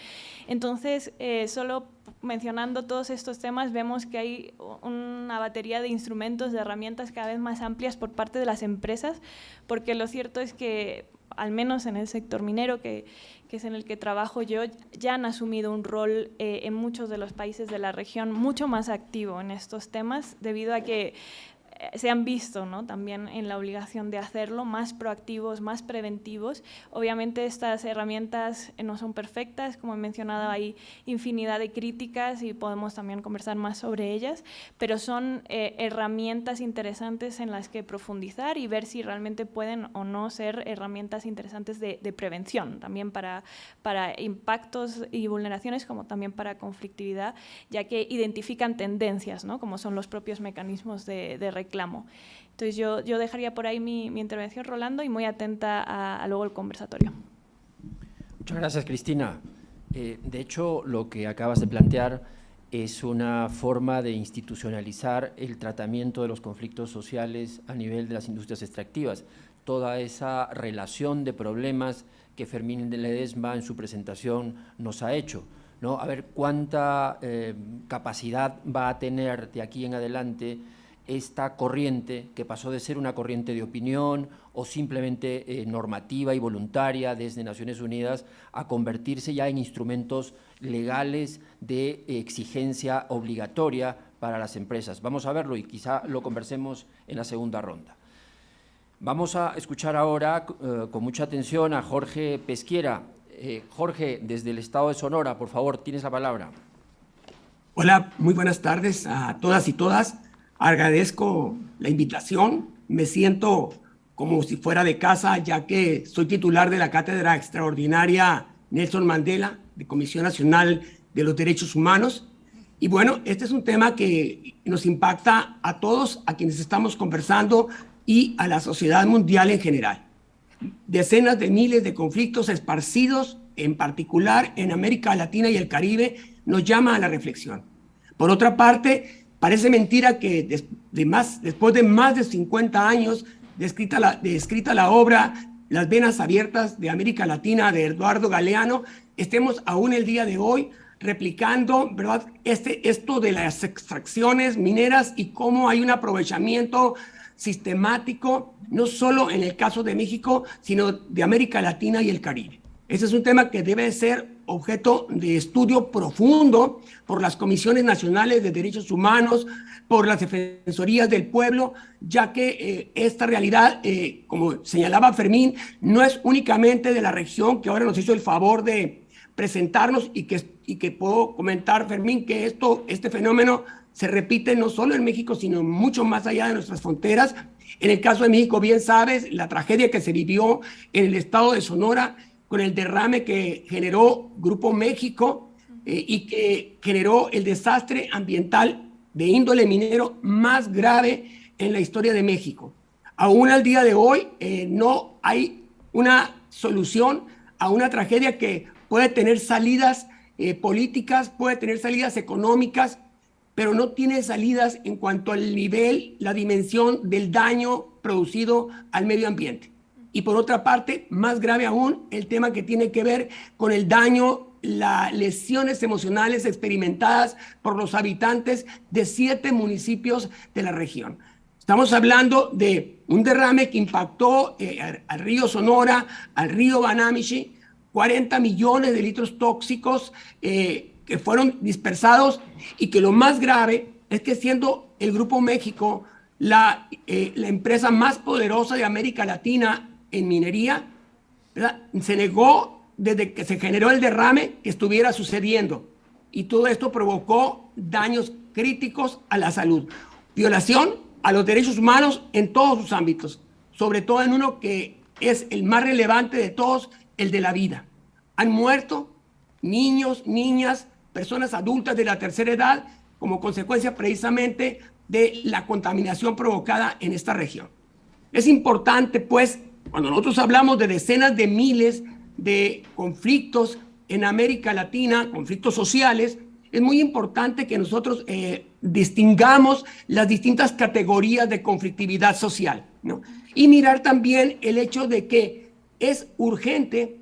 Entonces, solo mencionando todos estos temas, vemos que hay una batería de instrumentos, de herramientas cada vez más amplias por parte de las empresas, porque lo cierto es que, al menos en el sector minero, que es en el que trabajo yo, ya han asumido un rol en muchos de los países de la región mucho más activo en estos temas, debido a que se han visto, ¿no?, también en la obligación de hacerlo, más proactivos, más preventivos. Obviamente estas herramientas no son perfectas, como he mencionado, hay infinidad de críticas y podemos también conversar más sobre ellas, pero son herramientas interesantes en las que profundizar y ver si realmente pueden o no ser herramientas interesantes de prevención, también para impactos y vulneraciones, como también para conflictividad, ya que identifican tendencias, ¿no?, como son los propios mecanismos de reclamo. Entonces yo dejaría por ahí mi intervención, Rolando, y muy atenta a luego el conversatorio. Muchas gracias, Cristina. De hecho, lo que acabas de plantear es una forma de institucionalizar el tratamiento de los conflictos sociales a nivel de las industrias extractivas. Toda esa relación de problemas que Fermín Ledesma en su presentación nos ha hecho, ¿no? A ver cuánta capacidad va a tener de aquí en adelante esta corriente, que pasó de ser una corriente de opinión o simplemente normativa y voluntaria desde Naciones Unidas, a convertirse ya en instrumentos legales de exigencia obligatoria para las empresas. Vamos a verlo y quizá lo conversemos en la segunda ronda. Vamos a escuchar ahora con mucha atención a Jorge Pesquiera. Jorge, desde el estado de Sonora, por favor, tienes la palabra. Hola, muy buenas tardes a todas y todas. Agradezco la invitación, me siento como si fuera de casa, ya que soy titular de la Cátedra Extraordinaria Nelson Mandela, de Comisión Nacional de los Derechos Humanos. Y bueno, este es un tema que nos impacta a todos, a quienes estamos conversando y a la sociedad mundial en general. decenas de miles de conflictos esparcidos, en particular en América Latina y el Caribe, nos llama a la reflexión. Por otra parte, parece mentira que después de más de 50 años de escrita la obra Las venas abiertas de América Latina de Eduardo Galeano, estemos aún el día de hoy replicando, ¿verdad?, esto de las extracciones mineras y cómo hay un aprovechamiento sistemático, no solo en el caso de México, sino de América Latina y el Caribe. Ese es un tema que debe ser objeto de estudio profundo por las comisiones nacionales de derechos humanos, por las defensorías del pueblo, ya que esta realidad, como señalaba Fermín, no es únicamente de la región que ahora nos hizo el favor de presentarnos y que puedo comentar, Fermín, que este fenómeno se repite no solo en México, sino mucho más allá de nuestras fronteras. En el caso de México, bien sabes, la tragedia que se vivió en el estado de Sonora con el derrame que generó Grupo México y que generó el desastre ambiental de índole minero más grave en la historia de México. Aún al día de hoy no hay una solución a una tragedia que puede tener salidas políticas, puede tener salidas económicas, pero no tiene salidas en cuanto al nivel, la dimensión del daño producido al medio ambiente. Y por otra parte, más grave aún, el tema que tiene que ver con el daño, las lesiones emocionales experimentadas por los habitantes de 7 municipios de la región. Estamos hablando de un derrame que impactó al río Sonora, al río Banamichi, 40 millones de litros tóxicos que fueron dispersados, y que lo más grave es que, siendo el Grupo México la empresa más poderosa de América Latina en minería, ¿verdad?, se negó desde que se generó el derrame que estuviera sucediendo, y todo esto provocó daños críticos a la salud, violación a los derechos humanos en todos sus ámbitos, sobre todo en uno que es el más relevante de todos, el de la vida. Han muerto niños, niñas, personas adultas de la tercera edad como consecuencia precisamente de la contaminación provocada en esta región. Es importante, pues, cuando nosotros hablamos de decenas de miles de conflictos en América Latina, conflictos sociales, es muy importante que nosotros distingamos las distintas categorías de conflictividad social, ¿no? Y mirar también el hecho de que es urgente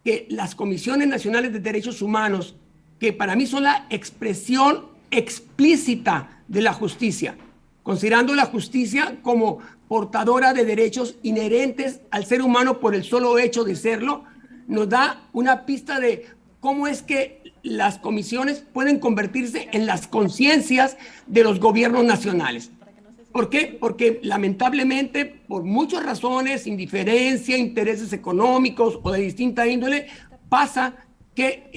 que las comisiones nacionales de derechos humanos, que para mí son la expresión explícita de la justicia, considerando la justicia como portadora de derechos inherentes al ser humano por el solo hecho de serlo, nos da una pista de cómo es que las comisiones pueden convertirse en las conciencias de los gobiernos nacionales. ¿Por qué? Porque lamentablemente, por muchas razones, indiferencia, intereses económicos o de distinta índole, pasa que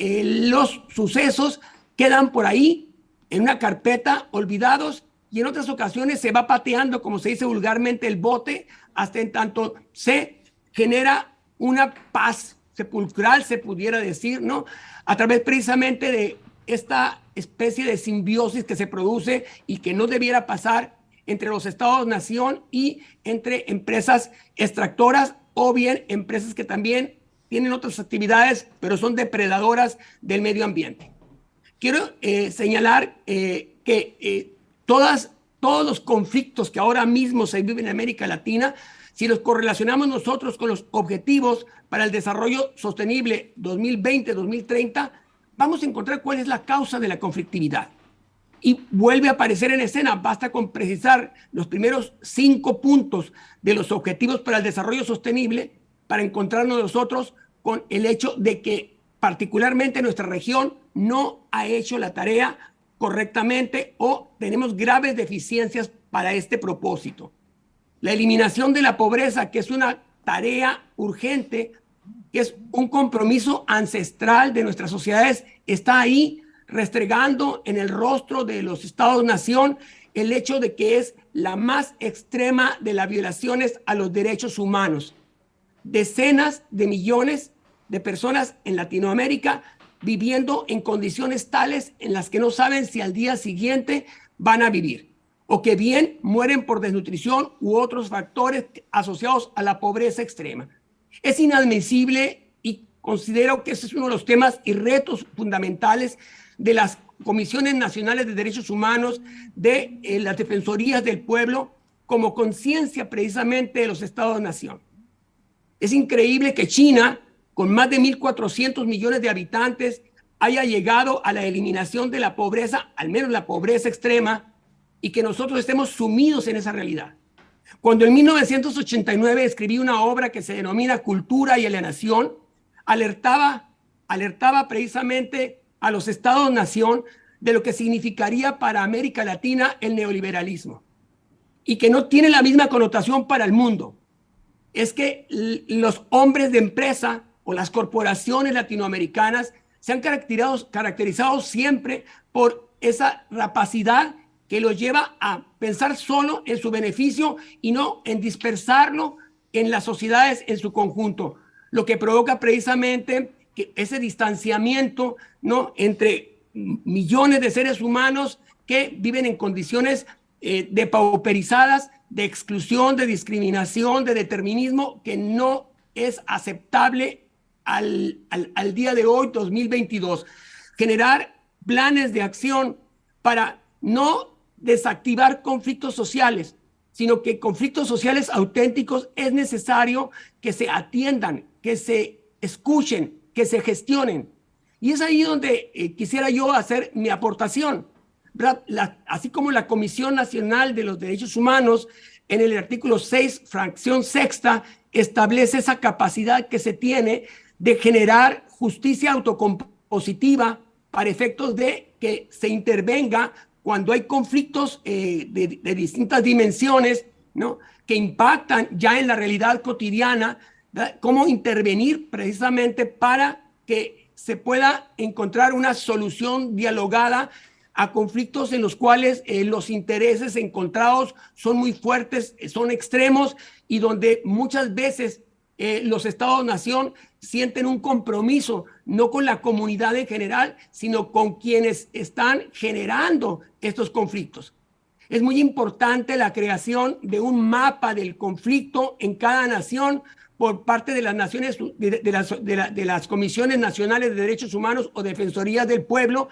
los sucesos quedan por ahí en una carpeta olvidados, y en otras ocasiones se va pateando, como se dice vulgarmente, el bote, hasta en tanto se genera una paz sepulcral, se pudiera decir, ¿no?, a través precisamente de esta especie de simbiosis que se produce y que no debiera pasar entre los estados-nación y entre empresas extractoras, o bien empresas que también tienen otras actividades, pero son depredadoras del medio ambiente. Quiero señalar que todos los conflictos que ahora mismo se viven en América Latina, si los correlacionamos nosotros con los objetivos para el desarrollo sostenible 2020-2030, vamos a encontrar cuál es la causa de la conflictividad. Y vuelve a aparecer en escena. Basta con precisar los primeros 5 puntos de los objetivos para el desarrollo sostenible para encontrarnos nosotros con el hecho de que particularmente nuestra región no ha hecho la tarea correctamente, o tenemos graves deficiencias para este propósito. La eliminación de la pobreza, que es una tarea urgente, que es un compromiso ancestral de nuestras sociedades, está ahí restregando en el rostro de los estados-nación el hecho de que es la más extrema de las violaciones a los derechos humanos. Decenas de millones de personas en Latinoamérica viviendo en condiciones tales en las que no saben si al día siguiente van a vivir, o que bien mueren por desnutrición u otros factores asociados a la pobreza extrema. Es inadmisible y considero que ese es uno de los temas y retos fundamentales de las Comisiones Nacionales de Derechos Humanos, de las Defensorías del Pueblo, como conciencia precisamente de los Estados-nación. Es increíble que China, con más de 1.400 millones de habitantes, haya llegado a la eliminación de la pobreza, al menos la pobreza extrema, y que nosotros estemos sumidos en esa realidad. Cuando en 1989 escribí una obra que se denomina Cultura y Alienación, alertaba precisamente a los Estados-nación de lo que significaría para América Latina el neoliberalismo, y que no tiene la misma connotación para el mundo. Es que los hombres de empresa o las corporaciones latinoamericanas se han caracterizado siempre por esa rapacidad que los lleva a pensar solo en su beneficio y no en dispersarlo en las sociedades en su conjunto, lo que provoca precisamente que ese distanciamiento, ¿no?, entre millones de seres humanos que viven en condiciones depauperizadas, de exclusión, de discriminación, de determinismo, que no es aceptable al día de hoy, 2022. Generar planes de acción para no desactivar conflictos sociales, sino que conflictos sociales auténticos es necesario que se atiendan, que se escuchen, que se gestionen. Y es ahí donde quisiera yo hacer mi aportación. Así como la Comisión Nacional de los Derechos Humanos, en el artículo 6, fracción sexta, establece esa capacidad que se tiene de generar justicia autocompositiva para efectos de que se intervenga cuando hay conflictos de distintas dimensiones, ¿no?, que impactan ya en la realidad cotidiana, ¿verdad?, cómo intervenir precisamente para que se pueda encontrar una solución dialogada a conflictos en los cuales los intereses encontrados son muy fuertes, son extremos, y donde muchas veces los Estados-nación sienten un compromiso, no con la comunidad en general, sino con quienes están generando estos conflictos. Es muy importante la creación de un mapa del conflicto en cada nación por parte de las naciones, de las Comisiones Nacionales de Derechos Humanos o Defensorías del Pueblo,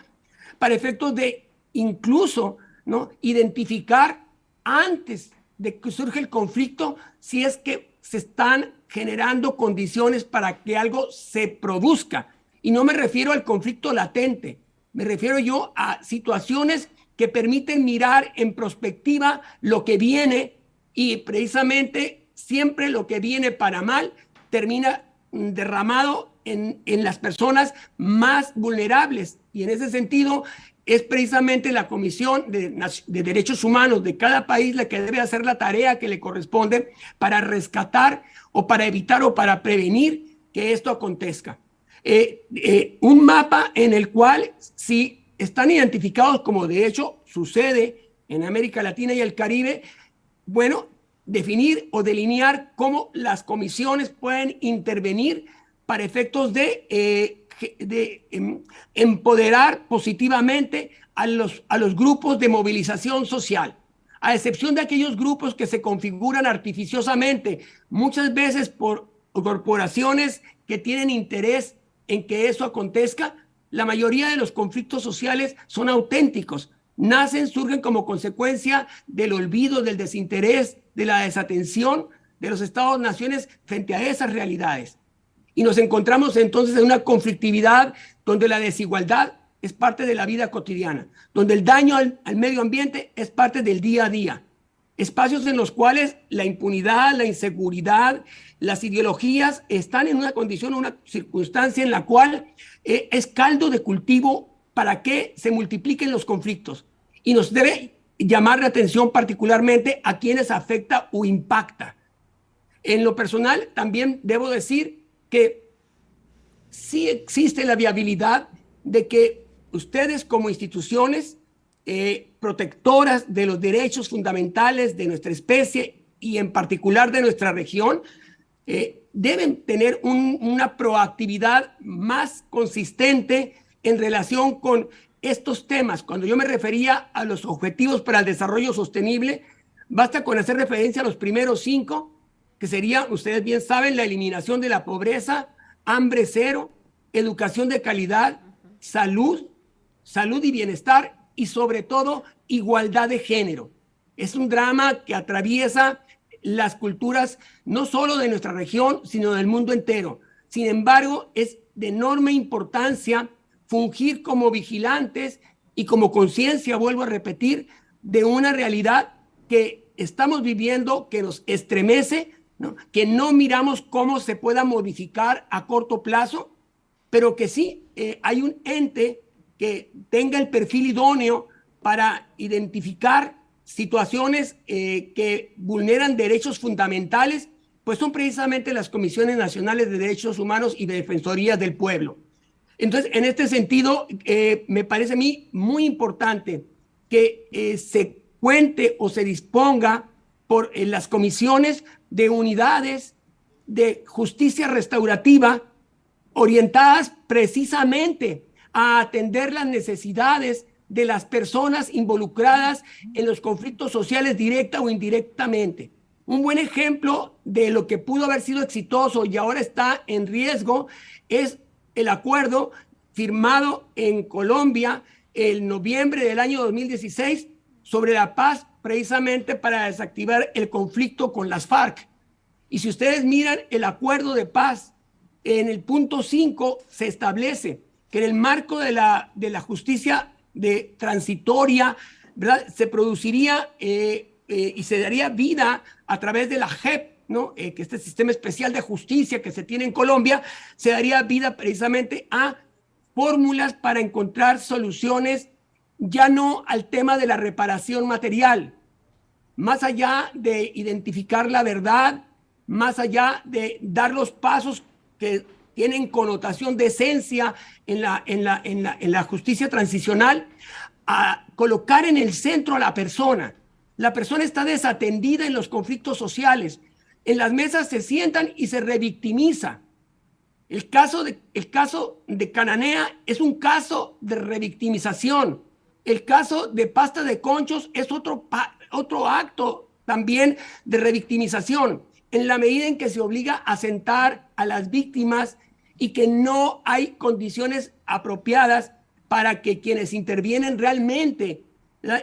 para efectos de incluso, ¿no?, identificar antes de que surge el conflicto si es que se están generando condiciones para que algo se produzca. Y no me refiero al conflicto latente, me refiero yo a situaciones que permiten mirar en perspectiva lo que viene, y precisamente siempre lo que viene para mal termina derramado en las personas más vulnerables. Y en ese sentido es precisamente la Comisión de Derechos Humanos de cada país la que debe hacer la tarea que le corresponde para rescatar o para evitar o para prevenir que esto acontezca. Un mapa en el cual, si están identificados, como de hecho sucede en América Latina y el Caribe, bueno, definir o delinear cómo las comisiones pueden intervenir para efectos de empoderar positivamente a los grupos de movilización social, a excepción de aquellos grupos que se configuran artificiosamente, muchas veces por corporaciones que tienen interés en que eso acontezca. La mayoría de los conflictos sociales son auténticos, surgen como consecuencia del olvido, del desinterés, de la desatención de los Estados-naciones frente a esas realidades. Y nos encontramos entonces en una conflictividad donde la desigualdad es parte de la vida cotidiana, donde el daño al medio ambiente es parte del día a día. Espacios en los cuales la impunidad, la inseguridad, las ideologías están en una condición, una circunstancia en la cual es caldo de cultivo para que se multipliquen los conflictos. Y nos debe llamar la atención particularmente a quienes afecta o impacta. En lo personal, también debo decir que sí existe la viabilidad de que ustedes, como instituciones protectoras de los derechos fundamentales de nuestra especie y en particular de nuestra región, deben tener una proactividad más consistente en relación con estos temas. Cuando yo me refería a los objetivos para el desarrollo sostenible, basta con hacer referencia a los primeros 5, que sería, ustedes bien saben, la eliminación de la pobreza, hambre cero, educación de calidad, salud y bienestar, y sobre todo igualdad de género. Es un drama que atraviesa las culturas no solo de nuestra región, sino del mundo entero. Sin embargo, es de enorme importancia fungir como vigilantes y como conciencia, vuelvo a repetir, de una realidad que estamos viviendo, que nos estremece, ¿no? Que no miramos cómo se pueda modificar a corto plazo, pero que sí hay un ente que tenga el perfil idóneo para identificar situaciones que vulneran derechos fundamentales, pues son precisamente las Comisiones Nacionales de Derechos Humanos y de Defensorías del Pueblo. Entonces, en este sentido, me parece a mí muy importante que se cuente o se disponga por las comisiones de unidades de justicia restaurativa orientadas precisamente a atender las necesidades de las personas involucradas en los conflictos sociales directa o indirectamente. Un buen ejemplo de lo que pudo haber sido exitoso y ahora está en riesgo es el acuerdo firmado en Colombia en noviembre del año 2016 sobre la paz, precisamente para desactivar el conflicto con las FARC. Y si ustedes miran el acuerdo de paz, en el punto 5 se establece que en el marco de la justicia transitoria, ¿verdad?, se produciría y se daría vida a través de la JEP, ¿no? Que este sistema especial de justicia que se tiene en Colombia, se daría vida precisamente a fórmulas para encontrar soluciones ya no al tema de la reparación material, más allá de identificar la verdad, más allá de dar los pasos que tienen connotación de esencia en la justicia transicional, a colocar en el centro a la persona. La persona está desatendida en los conflictos sociales. En las mesas se sientan y se revictimiza. El caso de Cananea es un caso de revictimización. El caso de Pasta de Conchos es otro acto también de revictimización, en la medida en que se obliga a sentar a las víctimas y que no hay condiciones apropiadas para que quienes intervienen realmente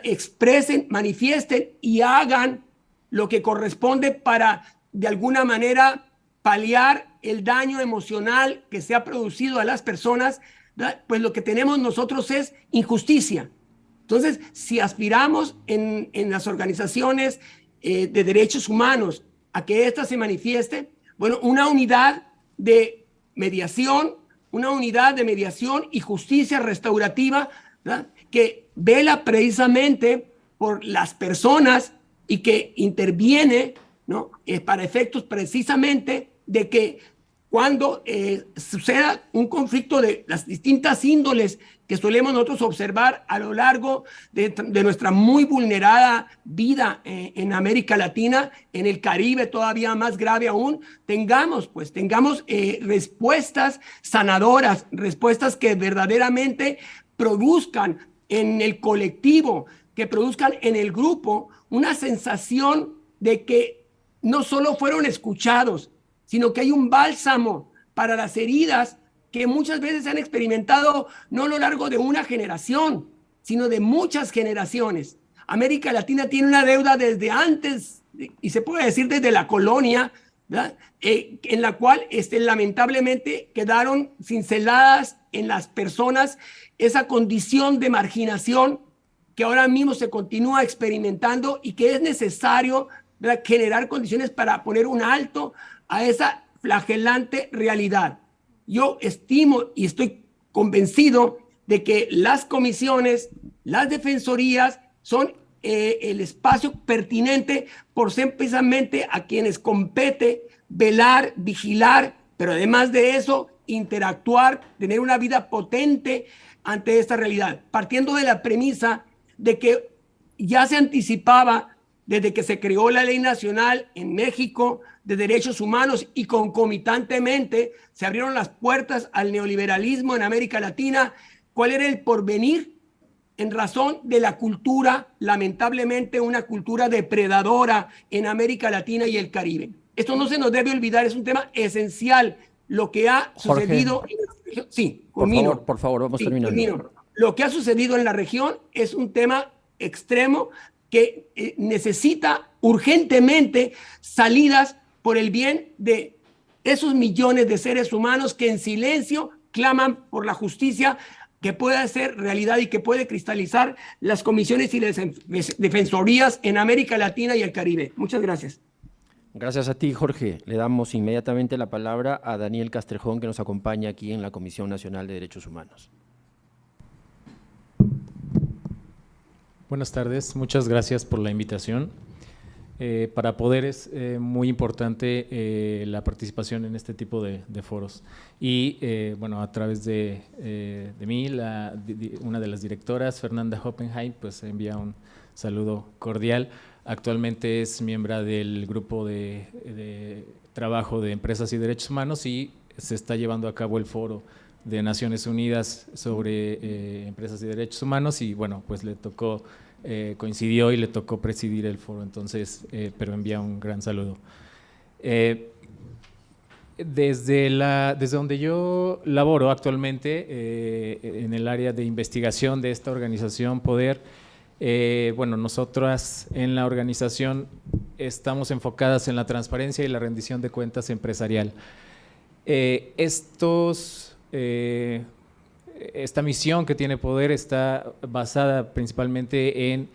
expresen, manifiesten y hagan lo que corresponde para, de alguna manera, paliar el daño emocional que se ha producido a las personas. Pues lo que tenemos nosotros es injusticia. Entonces, si aspiramos en las organizaciones de derechos humanos a que éstas se manifieste, bueno, una unidad de mediación y justicia restaurativa, ¿verdad?, que vela precisamente por las personas y que interviene, ¿no?, para efectos precisamente de que cuando suceda un conflicto de las distintas índoles que solemos nosotros observar a lo largo de nuestra muy vulnerada vida en América Latina, en el Caribe todavía más grave aún, tengamos respuestas sanadoras, respuestas que verdaderamente produzcan en el colectivo, que produzcan en el grupo una sensación de que no solo fueron escuchados, sino que hay un bálsamo para las heridas que muchas veces se han experimentado no a lo largo de una generación, sino de muchas generaciones. América Latina tiene una deuda desde antes, y se puede decir desde la colonia, ¿verdad?, en la cual lamentablemente quedaron cinceladas en las personas esa condición de marginación que ahora mismo se continúa experimentando y que es necesario, ¿verdad?, generar condiciones para poner un alto a esa flagelante realidad. Yo estimo y estoy convencido de que las comisiones, las defensorías son el espacio pertinente por ser precisamente a quienes compete velar, vigilar, pero además de eso, interactuar, tener una vida potente ante esta realidad, partiendo de la premisa de que ya se anticipaba desde que se creó la Ley Nacional en México de Derechos Humanos y concomitantemente se abrieron las puertas al neoliberalismo en América Latina, cuál era el porvenir en razón de la cultura, lamentablemente una cultura depredadora en América Latina y el Caribe. Esto no se nos debe olvidar, es un tema esencial. Lo que ha Jorge, sucedido en la región. Sí, por favor, vamos terminando. termino. Lo que ha sucedido en la región es un tema extremo que necesita urgentemente salidas por el bien de esos millones de seres humanos que en silencio claman por la justicia que pueda ser realidad y que puede cristalizar las comisiones y las defensorías en América Latina y el Caribe. Muchas gracias. Gracias a ti, Jorge. Le damos inmediatamente la palabra a Daniel Castrejón, que nos acompaña aquí en la Comisión Nacional de Derechos Humanos. Buenas tardes, muchas gracias por la invitación. Para Poder es muy importante la participación en este tipo de foros. Y bueno, a través de mí, una de las directoras, Fernanda Hoppenheim, pues envía un saludo cordial. Actualmente es miembro del grupo de trabajo de empresas y derechos humanos y se está llevando a cabo el foro de Naciones Unidas sobre empresas y derechos humanos y bueno, pues le tocó, coincidió y le tocó presidir el foro, entonces, pero envía un gran saludo. Desde donde yo laboro actualmente en el área de investigación de esta organización Poder, bueno, nosotras en la organización estamos enfocadas en la transparencia y la rendición de cuentas empresarial. Esta misión que tiene Poder está basada principalmente en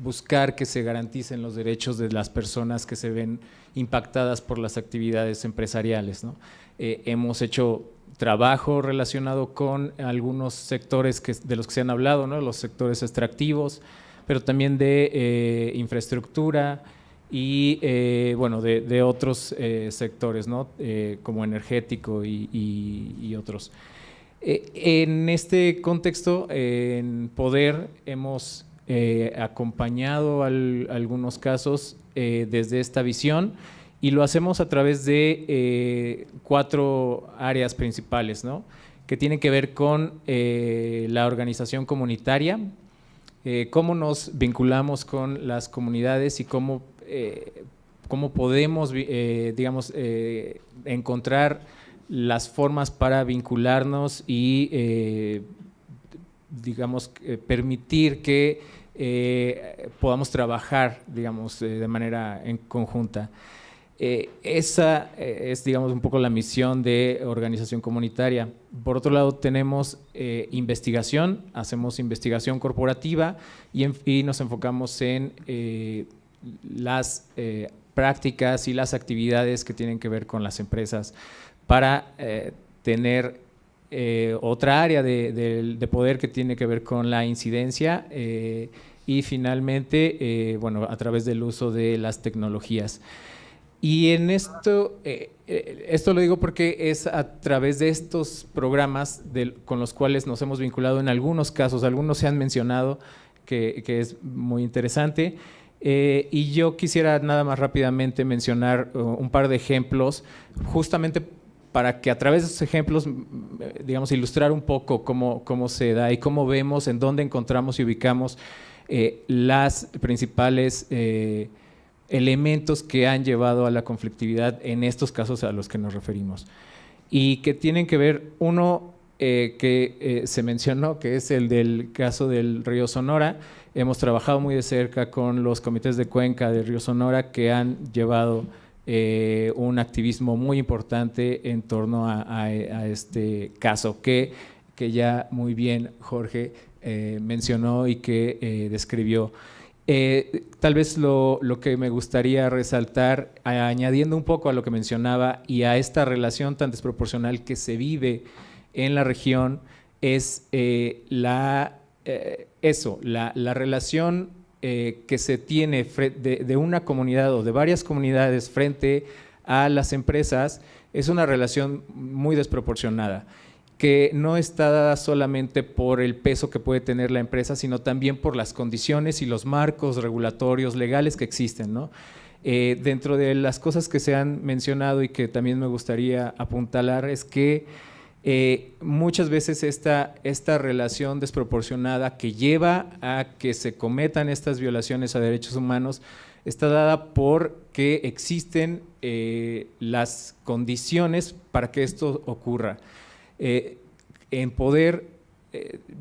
buscar que se garanticen los derechos de las personas que se ven impactadas por las actividades empresariales, ¿no? Hemos hecho trabajo relacionado con algunos sectores de los que se han hablado, ¿no? Los sectores extractivos, pero también de infraestructura y bueno, de otros sectores, ¿no? Como energético y otros. En este contexto, en Poder hemos acompañado algunos casos desde esta visión y lo hacemos a través de 4 áreas principales, ¿no? Que tienen que ver con la organización comunitaria, cómo nos vinculamos con las comunidades y cómo podemos, digamos, encontrar las formas para vincularnos y, digamos, permitir que podamos trabajar, digamos, de manera en conjunta. Esa es, digamos, un poco la misión de organización comunitaria. Por otro lado, tenemos investigación, hacemos investigación corporativa y nos enfocamos en las prácticas y las actividades que tienen que ver con las empresas para tener otra área de poder que tiene que ver con la incidencia y finalmente, bueno, a través del uso de las tecnologías. Y en esto lo digo porque es a través de estos programas con los cuales nos hemos vinculado en algunos casos, algunos se han mencionado que es muy interesante, y yo quisiera nada más rápidamente mencionar un par de ejemplos, justamente para que a través de esos ejemplos, digamos, ilustrar un poco cómo se da y cómo vemos, en dónde encontramos y ubicamos las principales elementos que han llevado a la conflictividad en estos casos a los que nos referimos. Y que tienen que ver, uno que se mencionó, que es el del caso del río Sonora. Hemos trabajado muy de cerca con los comités de cuenca del río Sonora que han llevado un activismo muy importante en torno a este caso que ya muy bien Jorge mencionó y que describió. Tal vez lo que me gustaría resaltar, añadiendo un poco a lo que mencionaba y a esta relación tan desproporcional que se vive en la región, es la relación que se tiene de una comunidad o de varias comunidades frente a las empresas, es una relación muy desproporcionada, que no está dada solamente por el peso que puede tener la empresa, sino también por las condiciones y los marcos regulatorios legales que existen, ¿no? Dentro de las cosas que se han mencionado y que también me gustaría apuntalar es que muchas veces esta relación desproporcionada que lleva a que se cometan estas violaciones a derechos humanos está dada porque existen las condiciones para que esto ocurra. En Poder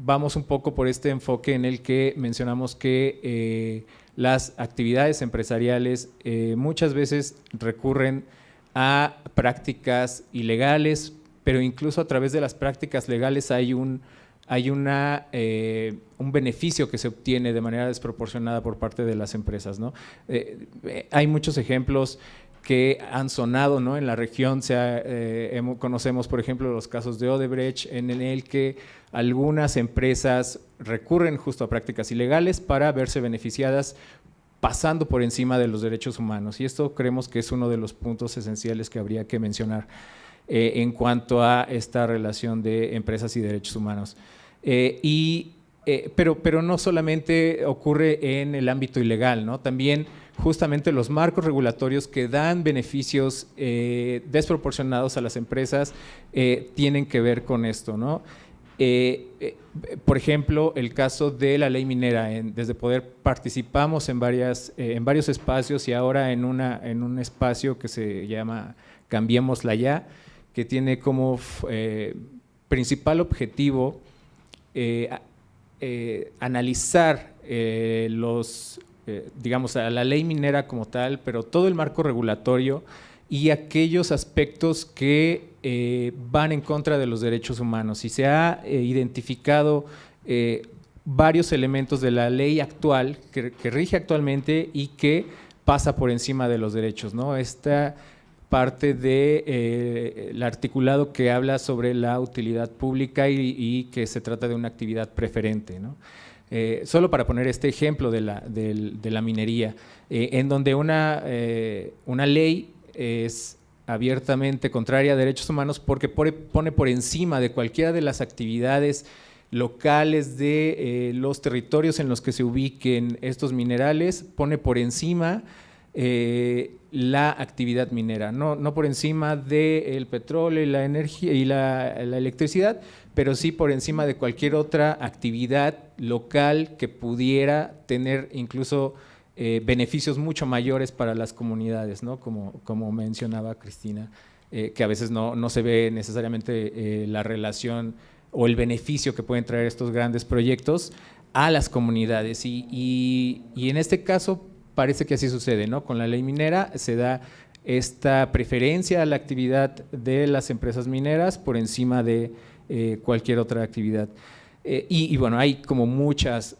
vamos un poco por este enfoque en el que mencionamos que las actividades empresariales muchas veces recurren a prácticas ilegales, pero incluso a través de las prácticas legales hay un beneficio que se obtiene de manera desproporcionada por parte de las empresas, ¿no? Hay muchos ejemplos que han sonado, ¿no? En la región conocemos, por ejemplo, los casos de Odebrecht, en el que algunas empresas recurren justo a prácticas ilegales para verse beneficiadas pasando por encima de los derechos humanos. Y esto creemos que es uno de los puntos esenciales que habría que mencionar en cuanto a esta relación de empresas y derechos humanos. Pero no solamente ocurre en el ámbito ilegal, ¿no? También justamente los marcos regulatorios que dan beneficios desproporcionados a las empresas tienen que ver con esto, ¿no? Por ejemplo, el caso de la ley minera. Desde Poder participamos en varios espacios y ahora en un espacio que se llama Cambiémosla Ya, que tiene como principal objetivo analizar digamos, a la ley minera como tal, pero todo el marco regulatorio y aquellos aspectos que van en contra de los derechos humanos. Y se ha identificado varios elementos de la ley actual que rige actualmente y que pasa por encima de los derechos, ¿no? Esta parte del articulado que habla sobre la utilidad pública y que se trata de una actividad preferente, ¿no? Solo para poner este ejemplo de la minería, en donde una ley es abiertamente contraria a derechos humanos porque pone por encima de cualquiera de las actividades locales de los territorios en los que se ubiquen estos minerales, pone por encima la actividad minera, no por encima del petróleo y la energía y la electricidad, pero sí por encima de cualquier otra actividad local que pudiera tener incluso beneficios mucho mayores para las comunidades, ¿no? Como mencionaba Cristina, que a veces no se ve necesariamente la relación o el beneficio que pueden traer estos grandes proyectos a las comunidades. Y en este caso parece que así sucede, ¿no? Con la ley minera se da esta preferencia a la actividad de las empresas mineras por encima de cualquier otra actividad. Y bueno, hay como muchos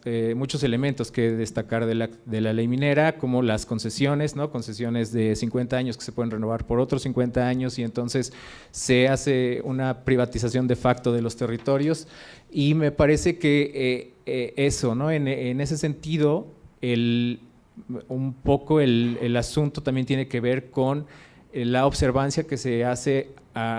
elementos que destacar de la ley minera, como las concesiones, ¿no? Concesiones de 50 años que se pueden renovar por otros 50 años y entonces se hace una privatización de facto de los territorios. Y me parece que eso, ¿no? En ese sentido, un poco el asunto también tiene que ver con la observancia que se hace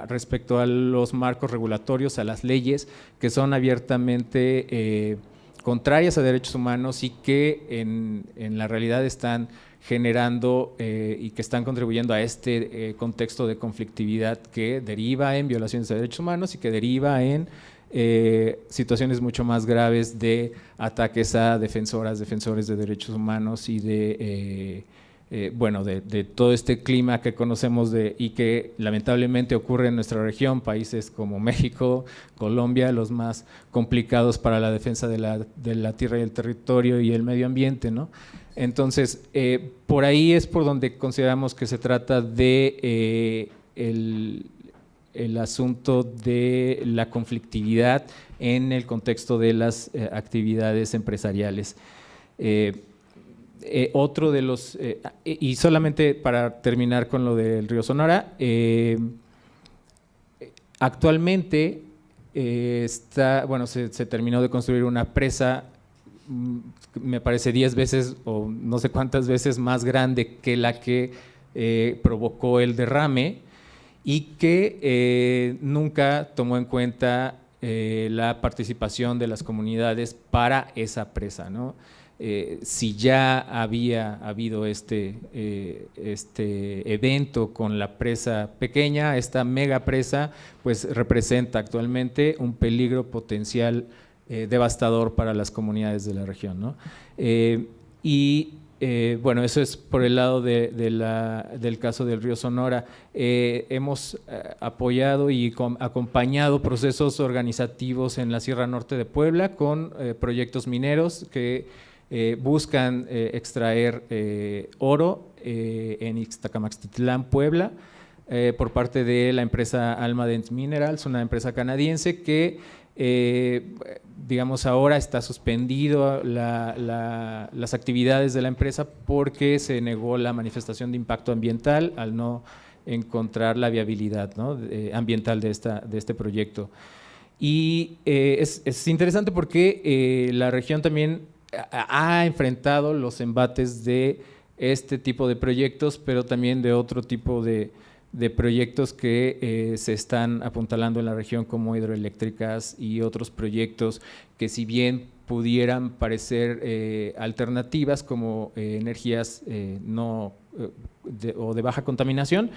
respecto a los marcos regulatorios, a las leyes que son abiertamente contrarias a derechos humanos y que en la realidad están generando y que están contribuyendo a este contexto de conflictividad que deriva en violaciones de derechos humanos y que deriva en situaciones mucho más graves de ataques a defensores de derechos humanos y de todo este clima que conocemos y que lamentablemente ocurre en nuestra región, países como México, Colombia, los más complicados para la defensa de la tierra y el territorio y el medio ambiente, ¿no? Entonces, por ahí es por donde consideramos que se trata de el asunto de la conflictividad en el contexto de las actividades empresariales. Otro de los, y solamente para terminar con lo del río Sonora, actualmente se terminó de construir una presa, me parece 10 veces o no sé cuántas veces más grande que la que provocó el derrame y que nunca tomó en cuenta la participación de las comunidades para esa presa, ¿no? si ya había habido este evento con la presa pequeña, esta mega presa pues representa actualmente un peligro potencial devastador para las comunidades de la región, ¿no? Bueno, eso es por el lado del caso del río Sonora. Hemos apoyado y acompañado procesos organizativos en la Sierra Norte de Puebla con proyectos mineros que buscan extraer oro en Ixtacamaxtitlán, Puebla, por parte de la empresa Almadent Minerals, una empresa canadiense que digamos ahora está suspendido las actividades de la empresa porque se negó la manifestación de impacto ambiental al no encontrar la viabilidad, ¿no?, ambiental de este proyecto. Y es interesante porque la región también ha enfrentado los embates de este tipo de proyectos, pero también de otro tipo de proyectos que se están apuntalando en la región, como hidroeléctricas y otros proyectos que, si bien pudieran parecer alternativas como energías o de baja contaminación,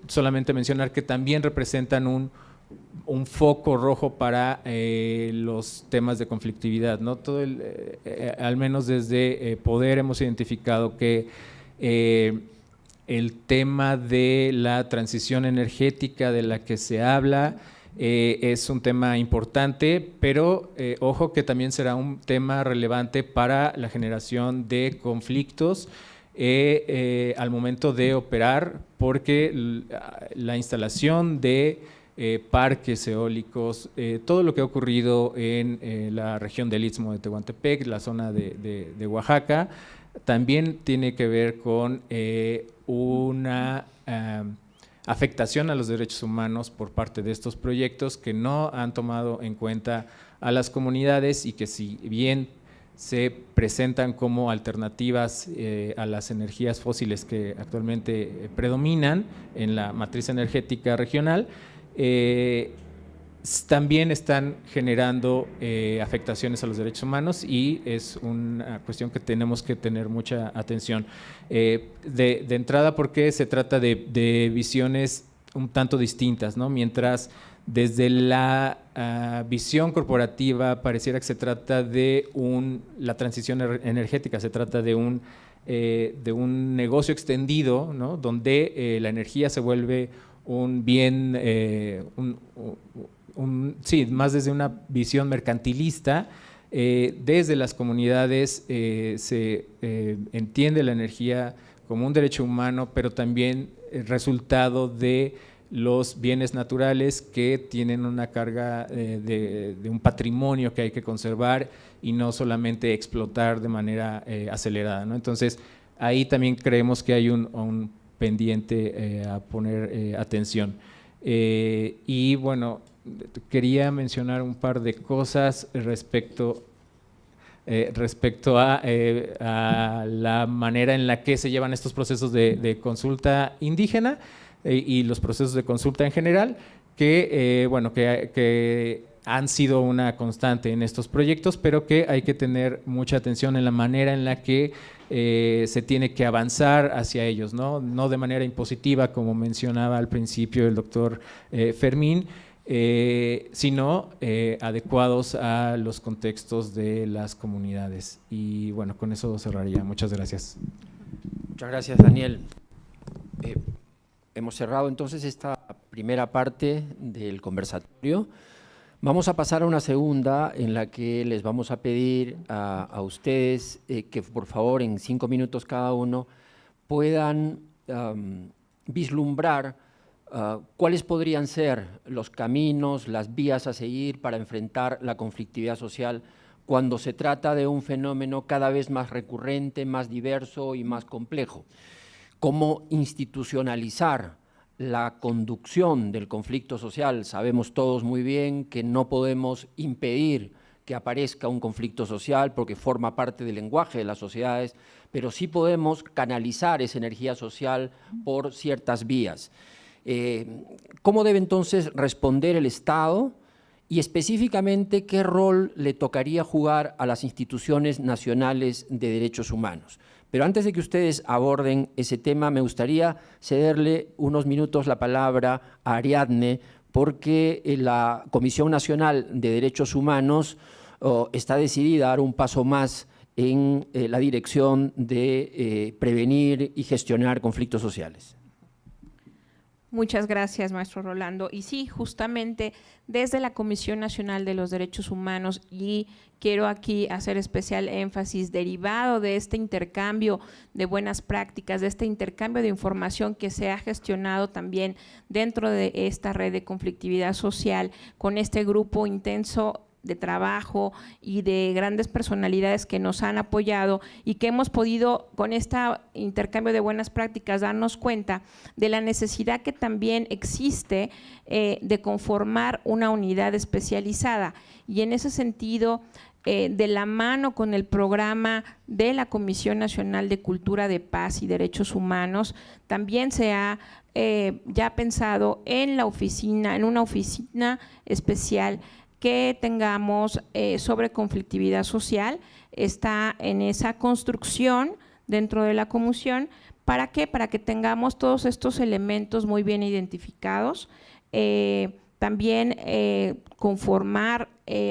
solamente mencionar que también representan un foco rojo para los temas de conflictividad, ¿no? Al menos desde Poder hemos identificado que el tema de la transición energética de la que se habla es un tema importante, pero ojo que también será un tema relevante para la generación de conflictos al momento de operar, porque la instalación de parques eólicos, todo lo que ha ocurrido en la región del Istmo de Tehuantepec, la zona de Oaxaca, también tiene que ver con una afectación a los derechos humanos por parte de estos proyectos que no han tomado en cuenta a las comunidades y que, si bien se presentan como alternativas a las energías fósiles que actualmente predominan en la matriz energética regional, también están generando afectaciones a los derechos humanos, y es una cuestión que tenemos que tener mucha atención. De entrada, porque se trata de visiones un tanto distintas, ¿no? Mientras desde la visión corporativa pareciera que se trata de la transición energética, se trata de un negocio extendido, ¿no?, donde la energía se vuelve un bien, sí, más desde una visión mercantilista. Desde las comunidades se entiende la energía como un derecho humano, pero también el resultado de los bienes naturales que tienen una carga de un patrimonio que hay que conservar y no solamente explotar de manera acelerada, ¿no? Entonces, ahí también creemos que hay un pendiente a poner atención. Y bueno, quería mencionar un par de cosas respecto a la manera en la que se llevan estos procesos de consulta indígena y los procesos de consulta en general, que han sido una constante en estos proyectos, pero que hay que tener mucha atención en la manera en la que se tiene que avanzar hacia ellos, no de manera impositiva, como mencionaba al principio el doctor Fermín, sino adecuados a los contextos de las comunidades. Y bueno, con eso cerraría. Muchas gracias. Muchas gracias, Daniel. Hemos cerrado entonces esta primera parte del conversatorio. Vamos a pasar a una segunda en la que les vamos a pedir a ustedes que por favor en 5 minutos cada uno puedan vislumbrar cuáles podrían ser los caminos, las vías a seguir para enfrentar la conflictividad social cuando se trata de un fenómeno cada vez más recurrente, más diverso y más complejo. Cómo institucionalizar la conducción del conflicto social. Sabemos todos muy bien que no podemos impedir que aparezca un conflicto social porque forma parte del lenguaje de las sociedades, pero sí podemos canalizar esa energía social por ciertas vías. ¿Cómo debe entonces responder el Estado y específicamente qué rol le tocaría jugar a las instituciones nacionales de derechos humanos. Pero antes de que ustedes aborden ese tema, me gustaría cederle unos minutos la palabra a Ariadne, porque la Comisión Nacional de Derechos Humanos está decidida a dar un paso más en la dirección de prevenir y gestionar conflictos sociales. Muchas gracias, maestro Rolando. Y sí, justamente desde la Comisión Nacional de los Derechos Humanos, y quiero aquí hacer especial énfasis, derivado de este intercambio de buenas prácticas, de este intercambio de información que se ha gestionado también dentro de esta red de conflictividad social, con este grupo intenso de trabajo y de grandes personalidades que nos han apoyado y que hemos podido con este intercambio de buenas prácticas darnos cuenta de la necesidad que también existe de conformar una unidad especializada, y en ese sentido de la mano con el programa de la Comisión Nacional de Cultura de Paz y Derechos Humanos, también se ha ya pensado en la oficina, en una oficina especial que tengamos sobre conflictividad social. Está en esa construcción dentro de la comisión. ¿Para qué? Para que tengamos todos estos elementos muy bien identificados, también conformar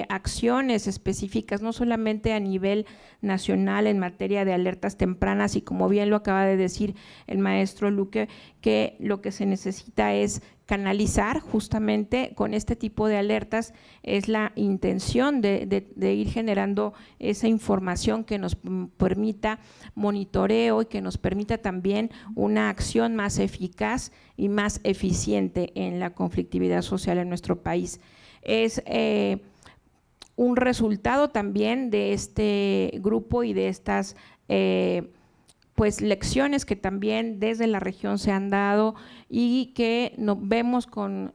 acciones específicas, no solamente a nivel nacional en materia de alertas tempranas, y como bien lo acaba de decir el maestro Luque, que lo que se necesita es canalizar justamente con este tipo de alertas, es la intención de ir generando esa información que nos permita monitoreo y que nos permita también una acción más eficaz y más eficiente en la conflictividad social en nuestro país. Es un resultado también de este grupo y de estas pues lecciones que también desde la región se han dado, y que vemos con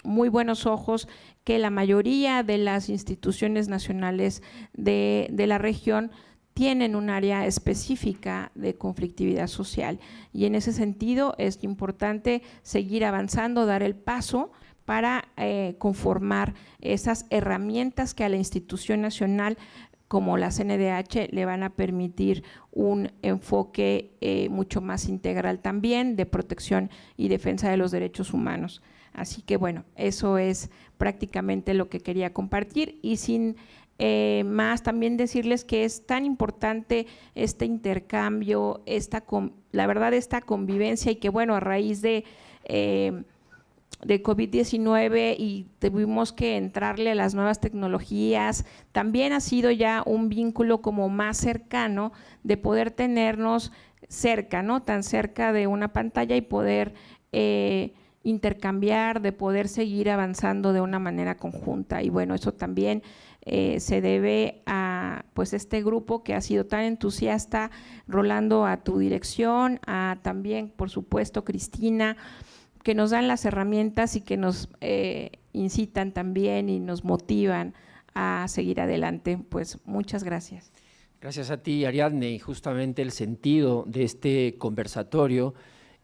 muy buenos ojos que la mayoría de las instituciones nacionales de la región tienen un área específica de conflictividad social, y en ese sentido es importante seguir avanzando, dar el paso para conformar esas herramientas que a la institución nacional como la CNDH le van a permitir un enfoque mucho más integral también de protección y defensa de los derechos humanos. Así que bueno, eso es prácticamente lo que quería compartir, y sin más también decirles que es tan importante este intercambio, la verdad esta convivencia, y que bueno, a raíz de COVID-19 y tuvimos que entrarle a las nuevas tecnologías, también ha sido ya un vínculo como más cercano de poder tenernos cerca, ¿no? Tan cerca de una pantalla, y poder intercambiar, de poder seguir avanzando de una manera conjunta. Y bueno, eso también se debe a pues este grupo que ha sido tan entusiasta, Rolando, a tu dirección, a también por supuesto Cristina, que nos dan las herramientas y que nos incitan también y nos motivan a seguir adelante. Pues muchas gracias. Gracias a ti, Ariadne, y justamente el sentido de este conversatorio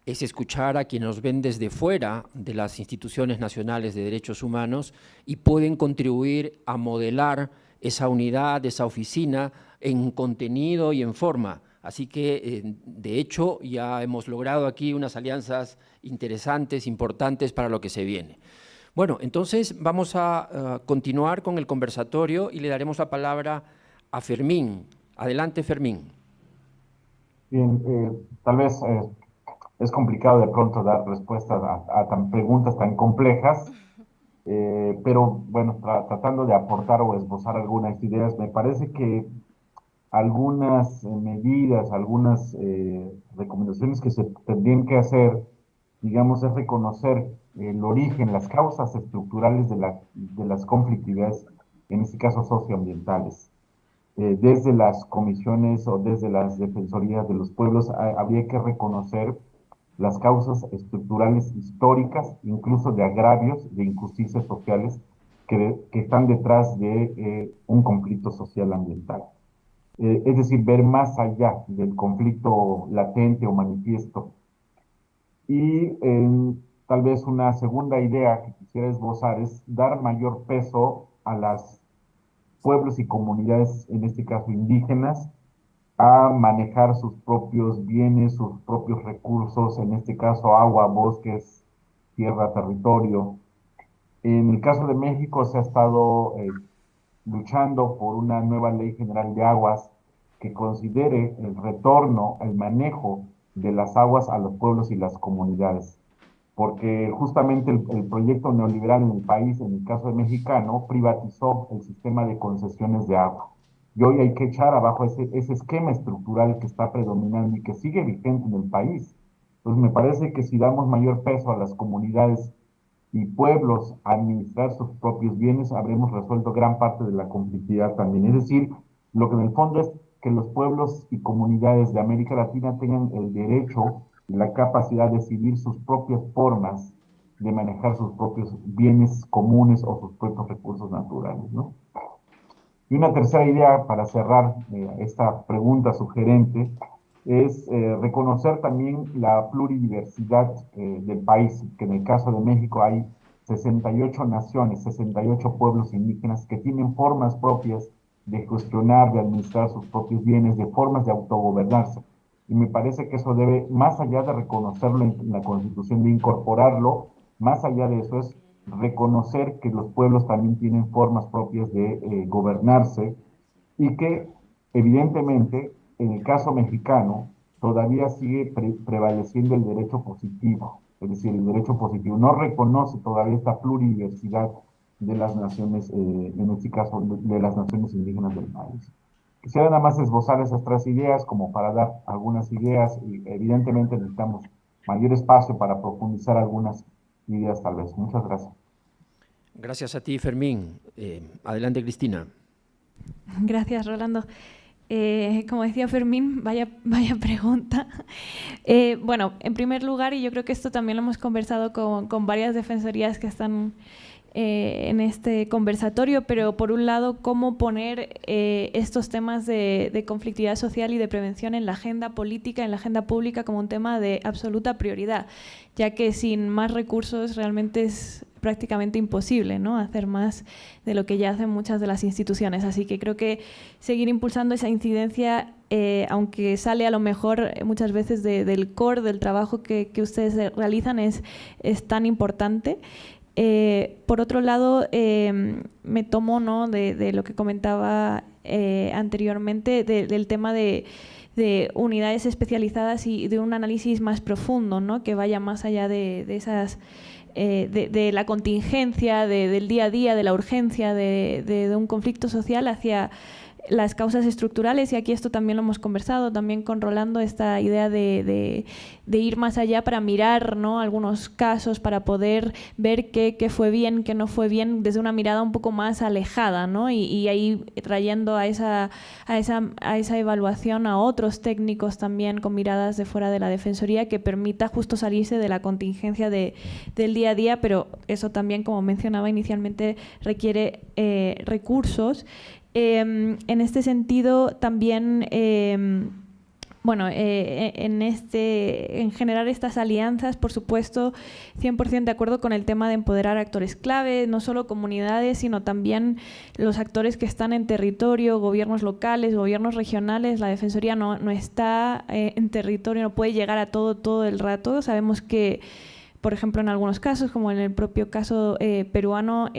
es escuchar a quienes nos ven desde fuera de las instituciones nacionales de derechos humanos y pueden contribuir a modelar esa unidad, esa oficina en contenido y en forma. Así que, de hecho, ya hemos logrado aquí unas alianzas interesantes, importantes para lo que se viene. Bueno, entonces vamos a continuar con el conversatorio y le daremos la palabra a Fermín. Adelante, Fermín. Bien, tal vez es complicado de pronto dar respuestas a preguntas tan complejas, pero bueno, tratando de aportar o esbozar algunas ideas, me parece que algunas medidas, algunas recomendaciones que se tendrían que hacer, digamos, es reconocer el origen, las causas estructurales de las conflictividades, en este caso socioambientales. Desde las comisiones o desde las defensorías de los pueblos habría que reconocer las causas estructurales históricas, incluso de agravios, de injusticias sociales que están detrás de un conflicto social ambiental. Es decir, ver más allá del conflicto latente o manifiesto. Y Tal vez una segunda idea que quisiera esbozar es dar mayor peso a los pueblos y comunidades, en este caso indígenas, a manejar sus propios bienes, sus propios recursos, en este caso agua, bosques, tierra, territorio. En el caso de México se ha estado luchando por una nueva ley general de aguas que considere el retorno, el manejo de las aguas a los pueblos y las comunidades. Porque justamente el proyecto neoliberal en el país, en el caso de mexicano, privatizó el sistema de concesiones de agua. Y hoy hay que echar abajo ese esquema estructural que está predominando y que sigue vigente en el país. Entonces me parece que si damos mayor peso a las comunidades y pueblos a administrar sus propios bienes, habremos resuelto gran parte de la conflictividad también. Es decir, lo que en el fondo es que los pueblos y comunidades de América Latina tengan el derecho y la capacidad de decidir sus propias formas de manejar sus propios bienes comunes o sus propios recursos naturales, ¿no? Y una tercera idea para cerrar esta pregunta sugerente es reconocer también la pluridiversidad del país, que en el caso de México hay 68 naciones, 68 pueblos indígenas que tienen formas propias de gestionar, de administrar sus propios bienes, de formas de autogobernarse. Y me parece que eso debe, más allá de reconocerlo en la Constitución, de incorporarlo, más allá de eso es reconocer que los pueblos también tienen formas propias de gobernarse y que evidentemente en el caso mexicano todavía sigue prevaleciendo el derecho positivo, es decir, el derecho positivo no reconoce todavía esta pluridiversidad de las naciones, en este caso de las naciones indígenas del país. Quisiera nada más esbozar esas tres ideas como para dar algunas ideas y evidentemente necesitamos mayor espacio para profundizar algunas ideas tal vez. Muchas gracias. Gracias a ti, Fermín. Adelante, Cristina. Gracias, Rolando. Como decía Fermín, vaya pregunta. Bueno, en primer lugar, y yo creo que esto también lo hemos conversado con varias defensorías que están en este conversatorio, pero por un lado, cómo poner estos temas de conflictividad social y de prevención en la agenda política, en la agenda pública como un tema de absoluta prioridad, ya que sin más recursos realmente es prácticamente imposible, ¿no?, hacer más de lo que ya hacen muchas de las instituciones. Así que creo que seguir impulsando esa incidencia, aunque sale a lo mejor muchas veces del core del trabajo que ustedes realizan, es tan importante. Por otro lado, me tomo, ¿no?, de lo que comentaba anteriormente, del tema de unidades especializadas y de un análisis más profundo, ¿no?, que vaya más allá de esas de la contingencia, del día a día, de la urgencia de un conflicto social hacia las causas estructurales. Y aquí esto también lo hemos conversado también con Rolando, esta idea de ir más allá para mirar, ¿no?, algunos casos, para poder ver qué fue bien, qué no fue bien, desde una mirada un poco más alejada, ¿no?, y ahí trayendo a esa evaluación a otros técnicos también con miradas de fuera de la Defensoría, que permita justo salirse de la contingencia del día a día, pero eso también, como mencionaba inicialmente, requiere recursos. En este sentido, también, bueno, en generar estas alianzas, por supuesto, 100% de acuerdo con el tema de empoderar actores clave, no solo comunidades, sino también los actores que están en territorio, gobiernos locales, gobiernos regionales. La Defensoría no está en territorio, no puede llegar a todo el rato. Sabemos que, por ejemplo, en algunos casos, como en el propio caso peruano,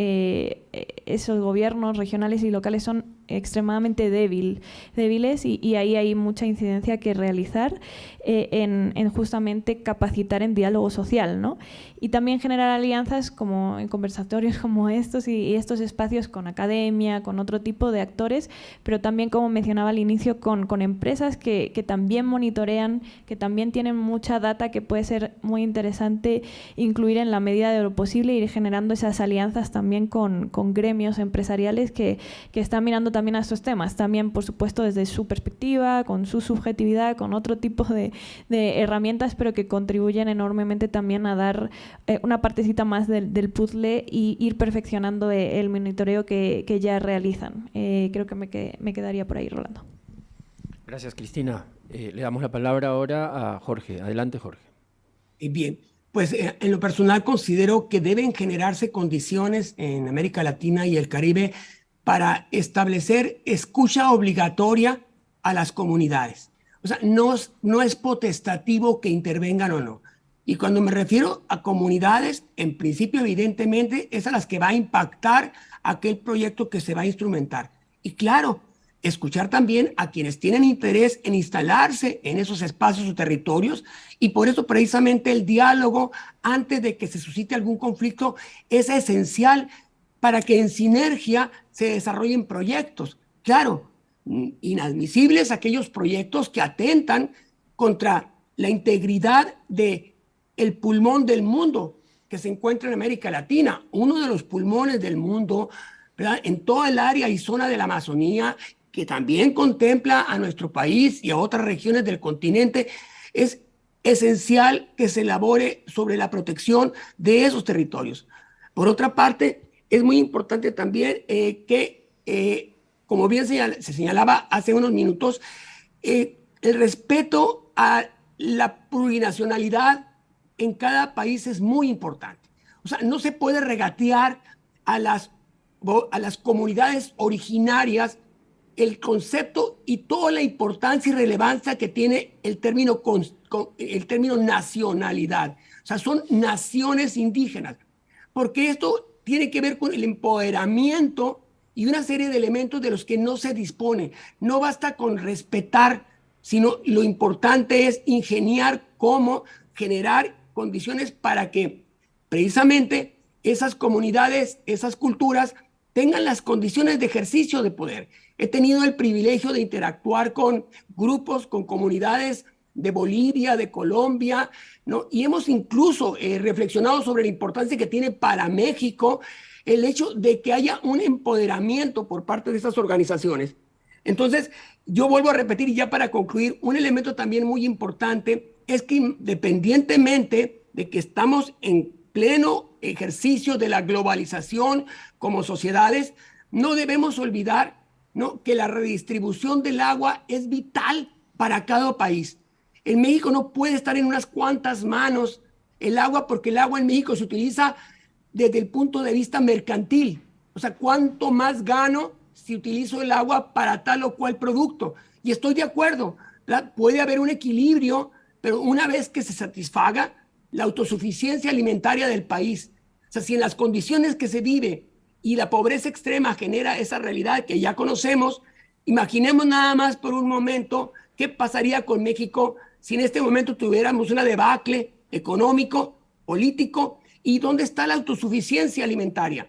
esos gobiernos regionales y locales son extremadamente débiles y ahí hay mucha incidencia que realizar en justamente capacitar en diálogo social, ¿no? Y también generar alianzas como en conversatorios como estos y estos espacios con academia, con otro tipo de actores, pero también, como mencionaba al inicio, con empresas que también monitorean, que también tienen mucha data que puede ser muy interesante incluir en la medida de lo posible, ir generando esas alianzas también con gremios empresariales que están mirando también a estos temas, también por supuesto desde su perspectiva, con su subjetividad, con otro tipo de herramientas, pero que contribuyen enormemente también a dar una partecita más del puzzle y ir perfeccionando el monitoreo que ya realizan. Creo que me quedaría por ahí, Rolando. Gracias, Cristina. Le damos la palabra ahora a Jorge. Adelante, Jorge. Bien, Pues en lo personal considero que deben generarse condiciones en América Latina y el Caribe para establecer escucha obligatoria a las comunidades. O sea, no es potestativo que intervengan o no. Y cuando me refiero a comunidades, en principio, evidentemente, es a las que va a impactar aquel proyecto que se va a instrumentar. Y claro, escuchar también a quienes tienen interés en instalarse en esos espacios o territorios, y por eso precisamente el diálogo antes de que se suscite algún conflicto es esencial para que en sinergia se desarrollen proyectos. Claro, inadmisibles aquellos proyectos que atentan contra la integridad del pulmón del mundo que se encuentra en América Latina, uno de los pulmones del mundo, ¿verdad? En toda el área y zona de la Amazonía, que también contempla a nuestro país y a otras regiones del continente. Es esencial que se elabore sobre la protección de esos territorios. Por otra parte, es muy importante también como bien se señalaba hace unos minutos, el respeto a la plurinacionalidad en cada país es muy importante. O sea, no se puede regatear a las comunidades originarias el concepto y toda la importancia y relevancia que tiene el término nacionalidad. O sea, son naciones indígenas, porque esto tiene que ver con el empoderamiento y una serie de elementos de los que no se dispone. No basta con respetar, sino lo importante es ingeniar cómo generar condiciones para que precisamente esas comunidades, esas culturas, tengan las condiciones de ejercicio de poder. He tenido el privilegio de interactuar con grupos, con comunidades de Bolivia, de Colombia, ¿no? Y hemos incluso reflexionado sobre la importancia que tiene para México el hecho de que haya un empoderamiento por parte de estas organizaciones. Entonces, yo vuelvo a repetir, y ya para concluir, un elemento también muy importante es que independientemente de que estamos en pleno ejercicio de la globalización como sociedades, no debemos olvidar, ¿no?, que la redistribución del agua es vital para cada país. En México no puede estar en unas cuantas manos el agua, porque el agua en México se utiliza desde el punto de vista mercantil. O sea, ¿cuánto más gano si utilizo el agua para tal o cual producto? Y estoy de acuerdo, ¿verdad? Puede haber un equilibrio, pero una vez que se satisfaga la autosuficiencia alimentaria del país, o sea, si en las condiciones que se vive y la pobreza extrema genera esa realidad que ya conocemos, imaginemos nada más por un momento qué pasaría con México si en este momento tuviéramos una debacle económico, político, y dónde está la autosuficiencia alimentaria.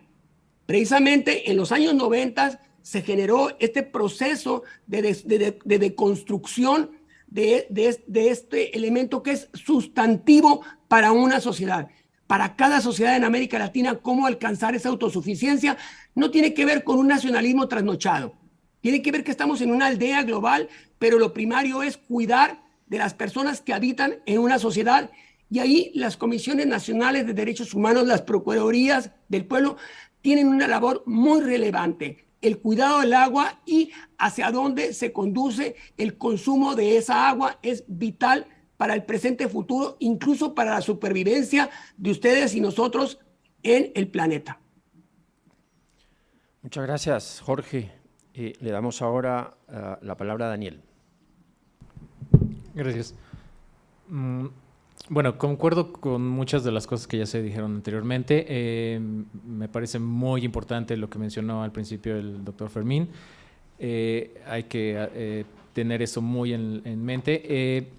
Precisamente en los años 90 se generó este proceso de deconstrucción de este elemento que es sustantivo para una sociedad. Para cada sociedad en América Latina, cómo alcanzar esa autosuficiencia no tiene que ver con un nacionalismo trasnochado. Tiene que ver que estamos en una aldea global, pero lo primario es cuidar de las personas que habitan en una sociedad. Y ahí las comisiones nacionales de derechos humanos, las procuradurías del pueblo, tienen una labor muy relevante. El cuidado del agua y hacia dónde se conduce el consumo de esa agua es vital para el presente y futuro, incluso para la supervivencia de ustedes y nosotros en el planeta. Muchas gracias, Jorge. Le damos ahora la palabra a Daniel. Gracias. Bueno, concuerdo con muchas de las cosas que ya se dijeron anteriormente. Me parece muy importante lo que mencionó al principio el doctor Fermín. Hay que tener eso muy en mente.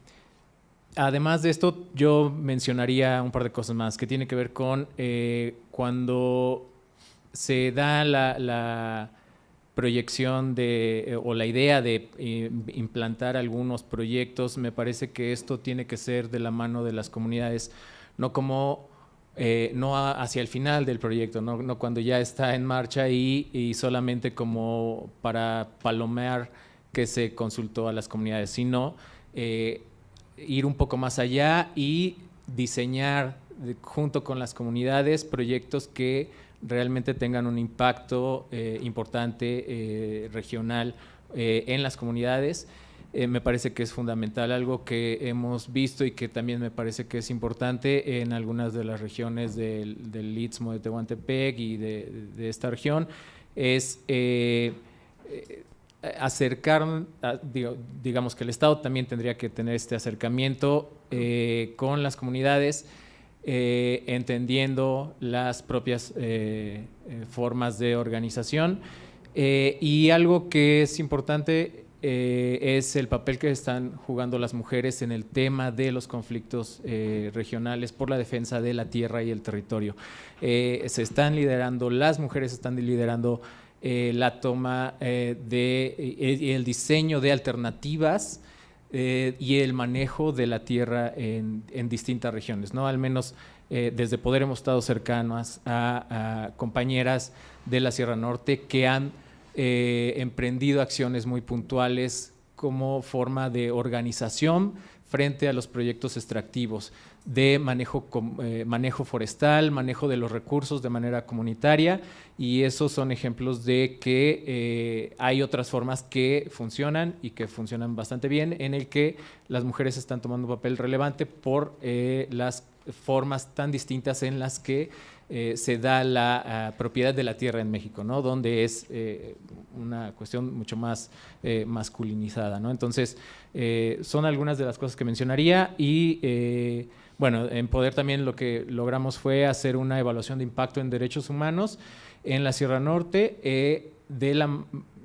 Además de esto, yo mencionaría un par de cosas más que tiene que ver con cuando se da la proyección o la idea de implantar algunos proyectos. Me parece que esto tiene que ser de la mano de las comunidades, no hacia el final del proyecto, no cuando ya está en marcha y solamente como para palomear que se consultó a las comunidades, sino ir un poco más allá y diseñar junto con las comunidades proyectos que realmente tengan un impacto importante regional en las comunidades. me parece que es fundamental, algo que hemos visto y que también me parece que es importante en algunas de las regiones del Istmo de Tehuantepec y de esta región, es digamos que el Estado también tendría que tener este acercamiento con las comunidades, entendiendo las propias formas de organización, y algo que es importante es el papel que están jugando las mujeres en el tema de los conflictos regionales por la defensa de la tierra y el territorio. Se están liderando, las mujeres están liderando la toma y el diseño de alternativas y el manejo de la tierra en distintas regiones, ¿no? Al menos desde Poder hemos estado cercanos a compañeras de la Sierra Norte que han emprendido acciones muy puntuales como forma de organización frente a los proyectos extractivos, de manejo forestal, manejo de los recursos de manera comunitaria, y esos son ejemplos de que hay otras formas que funcionan y que funcionan bastante bien, en el que las mujeres están tomando un papel relevante por las formas tan distintas en las que se da la propiedad de la tierra en México, ¿no? Donde es una cuestión mucho más masculinizada, ¿no? Entonces, son algunas de las cosas que mencionaría, y bueno, en Poder también lo que logramos fue hacer una evaluación de impacto en derechos humanos en la Sierra Norte,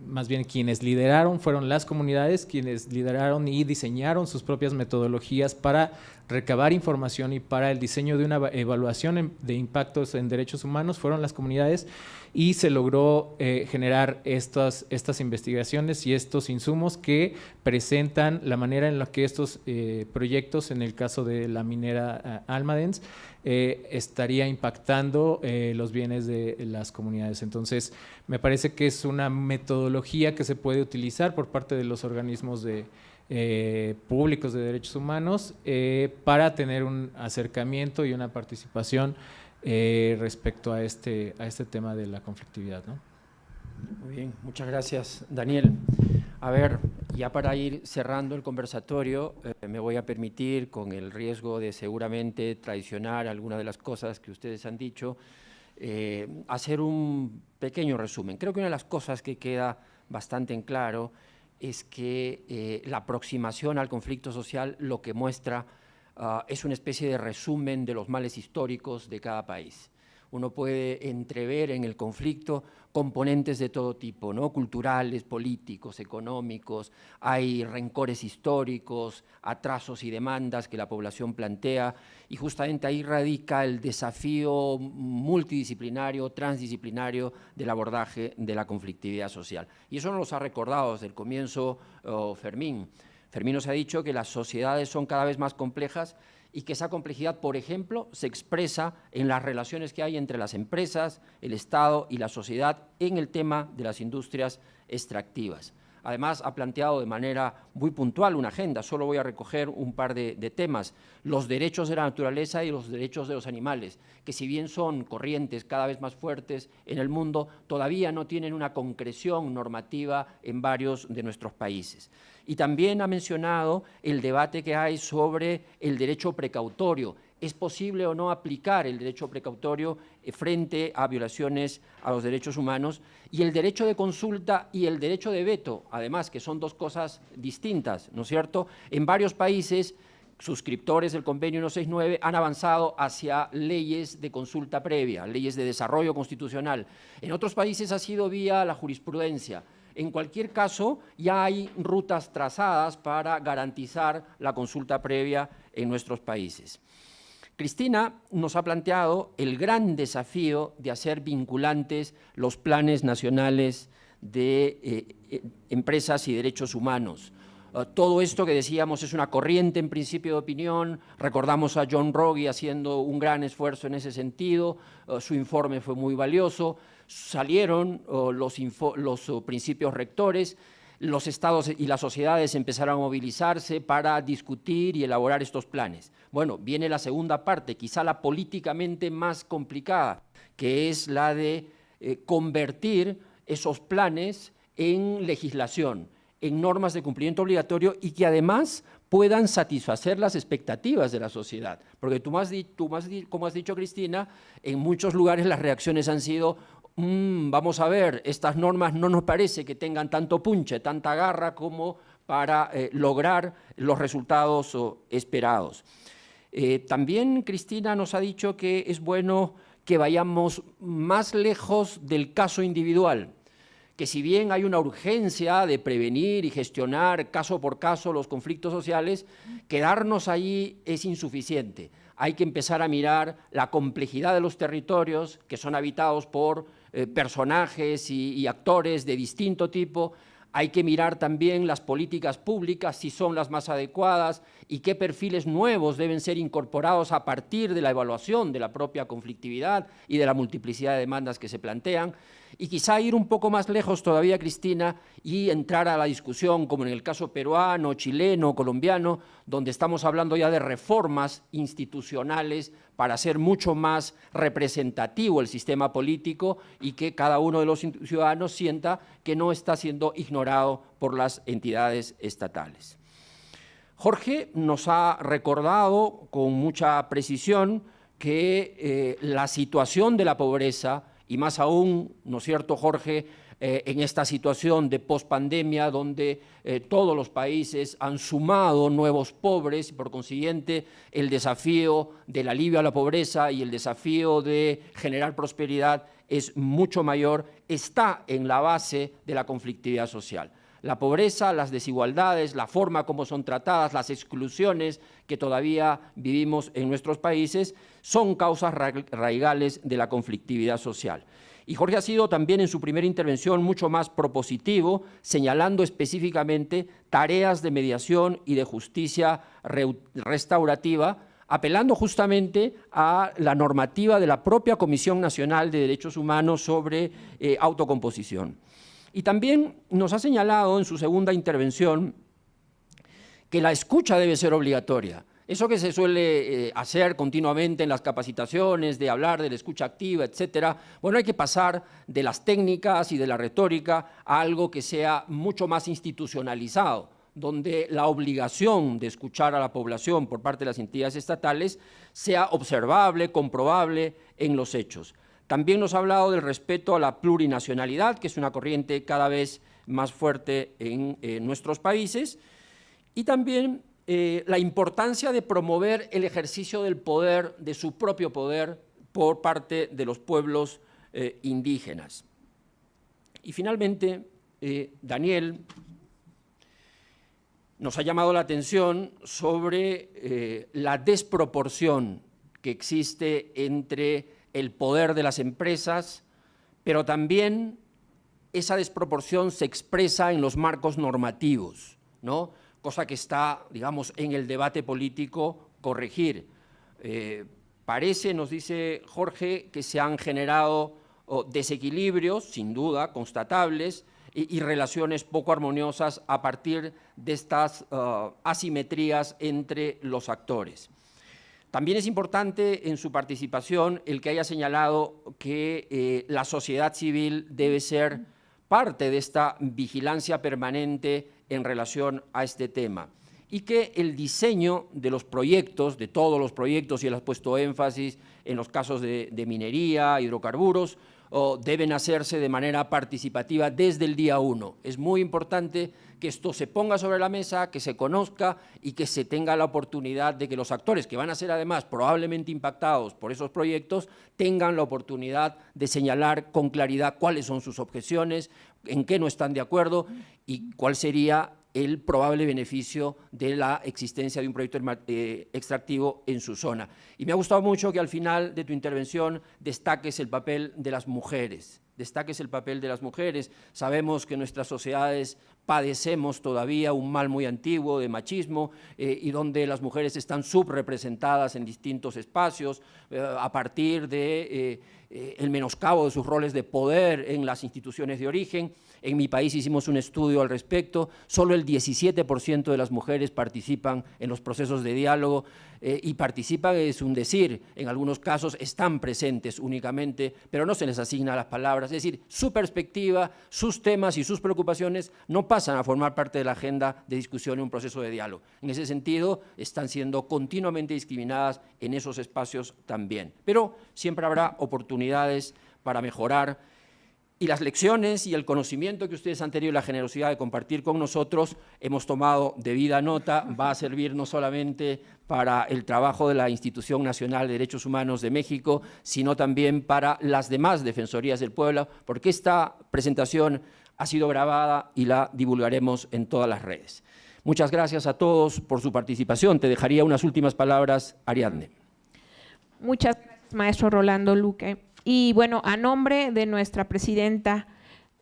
más bien quienes lideraron fueron las comunidades, quienes lideraron y diseñaron sus propias metodologías para recabar información y para el diseño de una evaluación de impactos en derechos humanos fueron las comunidades, y se logró generar estas investigaciones y estos insumos que presentan la manera en la que estos proyectos, en el caso de la minera Almadens, estaría impactando los bienes de las comunidades. Entonces, me parece que es una metodología que se puede utilizar por parte de los organismos públicos de derechos humanos para tener un acercamiento y una participación respecto a este tema de la conflictividad, ¿no? Muy bien, muchas gracias, Daniel. A ver, ya para ir cerrando el conversatorio, me voy a permitir, con el riesgo de seguramente traicionar algunas de las cosas que ustedes han dicho, hacer un pequeño resumen. Creo que una de las cosas que queda bastante en claro es que la aproximación al conflicto social lo que muestra es una especie de resumen de los males históricos de cada país. Uno puede entrever en el conflicto componentes de todo tipo, ¿no? Culturales, políticos, económicos, hay rencores históricos, atrasos y demandas que la población plantea, y justamente ahí radica el desafío multidisciplinario, transdisciplinario del abordaje de la conflictividad social. Y eso nos lo ha recordado desde el comienzo Fermín. Fermín nos ha dicho que las sociedades son cada vez más complejas y que esa complejidad, por ejemplo, se expresa en las relaciones que hay entre las empresas, el Estado y la sociedad en el tema de las industrias extractivas. Además, ha planteado de manera muy puntual una agenda, solo voy a recoger un par de temas: los derechos de la naturaleza y los derechos de los animales, que si bien son corrientes cada vez más fuertes en el mundo, todavía no tienen una concreción normativa en varios de nuestros países. Y también ha mencionado el debate que hay sobre el derecho precautorio. ¿Es posible o no aplicar el derecho precautorio frente a violaciones a los derechos humanos? Y el derecho de consulta y el derecho de veto, además, que son dos cosas distintas, ¿no es cierto? En varios países suscriptores del Convenio 169 han avanzado hacia leyes de consulta previa, leyes de desarrollo constitucional. En otros países ha sido vía la jurisprudencia. En cualquier caso, ya hay rutas trazadas para garantizar la consulta previa en nuestros países. Cristina nos ha planteado el gran desafío de hacer vinculantes los planes nacionales de empresas y derechos humanos. Todo esto que decíamos es una corriente en principio de opinión. Recordamos a John Ruggie haciendo un gran esfuerzo en ese sentido. Su informe fue muy valioso. Salieron los principios rectores. Los estados y las sociedades empezaron a movilizarse para discutir y elaborar estos planes. Bueno, viene la segunda parte, quizá la políticamente más complicada, que es la de convertir esos planes en legislación, en normas de cumplimiento obligatorio y que además puedan satisfacer las expectativas de la sociedad. Porque como has dicho, Cristina, en muchos lugares las reacciones han sido vamos a ver, estas normas no nos parece que tengan tanto punche, tanta garra como para lograr los resultados esperados. También Cristina nos ha dicho que es bueno que vayamos más lejos del caso individual, que si bien hay una urgencia de prevenir y gestionar caso por caso los conflictos sociales, quedarnos allí es insuficiente. Hay que empezar a mirar la complejidad de los territorios que son habitados por personajes y actores de distinto tipo. Hay que mirar también las políticas públicas, si son las más adecuadas y qué perfiles nuevos deben ser incorporados a partir de la evaluación de la propia conflictividad y de la multiplicidad de demandas que se plantean. Y quizá ir un poco más lejos todavía, Cristina, y entrar a la discusión, como en el caso peruano, chileno, colombiano, donde estamos hablando ya de reformas institucionales para hacer mucho más representativo el sistema político y que cada uno de los ciudadanos sienta que no está siendo ignorado por las entidades estatales. Jorge nos ha recordado con mucha precisión que la situación de la pobreza, y más aún, ¿no es cierto, Jorge?, en esta situación de pospandemia donde todos los países han sumado nuevos pobres y por consiguiente el desafío del alivio a la pobreza y el desafío de generar prosperidad es mucho mayor, está en la base de la conflictividad social. La pobreza, las desigualdades, la forma como son tratadas, las exclusiones que todavía vivimos en nuestros países son causas raigales de la conflictividad social. Y Jorge ha sido también en su primera intervención mucho más propositivo, señalando específicamente tareas de mediación y de justicia restaurativa, apelando justamente a la normativa de la propia Comisión Nacional de Derechos Humanos sobre autocomposición. Y también nos ha señalado en su segunda intervención que la escucha debe ser obligatoria. Eso que se suele hacer continuamente en las capacitaciones, de hablar de la escucha activa, etcétera, bueno, hay que pasar de las técnicas y de la retórica a algo que sea mucho más institucionalizado, donde la obligación de escuchar a la población por parte de las entidades estatales sea observable, comprobable en los hechos. También nos ha hablado del respeto a la plurinacionalidad, que es una corriente cada vez más fuerte en nuestros países, y también la importancia de promover el ejercicio del poder, de su propio poder, por parte de los pueblos indígenas. Y finalmente, Daniel nos ha llamado la atención sobre la desproporción que existe entre el poder de las empresas, pero también esa desproporción se expresa en los marcos normativos, ¿no? Cosa que está, digamos, en el debate político corregir. Parece, nos dice Jorge, que se han generado desequilibrios, sin duda, constatables, y relaciones poco armoniosas a partir de estas asimetrías entre los actores. También es importante en su participación el que haya señalado que la sociedad civil debe ser parte de esta vigilancia permanente en relación a este tema y que el diseño de los proyectos, de todos los proyectos, y él ha puesto énfasis en los casos de minería, hidrocarburos, deben hacerse de manera participativa desde el día 1. Es muy importante que esto se ponga sobre la mesa, que se conozca y que se tenga la oportunidad de que los actores, que van a ser además probablemente impactados por esos proyectos, tengan la oportunidad de señalar con claridad cuáles son sus objeciones, en qué no están de acuerdo y cuál sería el probable beneficio de la existencia de un proyecto extractivo en su zona. Y me ha gustado mucho que al final de tu intervención destaques el papel de las mujeres, Sabemos que en nuestras sociedades padecemos todavía un mal muy antiguo de machismo y donde las mujeres están subrepresentadas en distintos espacios a partir de el menoscabo de sus roles de poder en las instituciones de origen. En mi país hicimos un estudio al respecto, solo el 17% de las mujeres participan en los procesos de diálogo y participan es un decir, en algunos casos están presentes únicamente, pero no se les asigna las palabras es decir, su perspectiva, sus temas y sus preocupaciones no pasan a formar parte de la agenda de discusión en un proceso de diálogo. En ese sentido, están siendo continuamente discriminadas en esos espacios también. Pero siempre habrá oportunidades para mejorar, y las lecciones y el conocimiento que ustedes han tenido y la generosidad de compartir con nosotros, hemos tomado debida nota, va a servir no solamente para el trabajo de la Institución Nacional de Derechos Humanos de México, sino también para las demás defensorías del pueblo, porque esta presentación ha sido grabada y la divulgaremos en todas las redes. Muchas gracias a todos por su participación. Te dejaría unas últimas palabras, Ariadne. Muchas gracias, maestro Rolando Luque. Y bueno, a nombre de nuestra presidenta,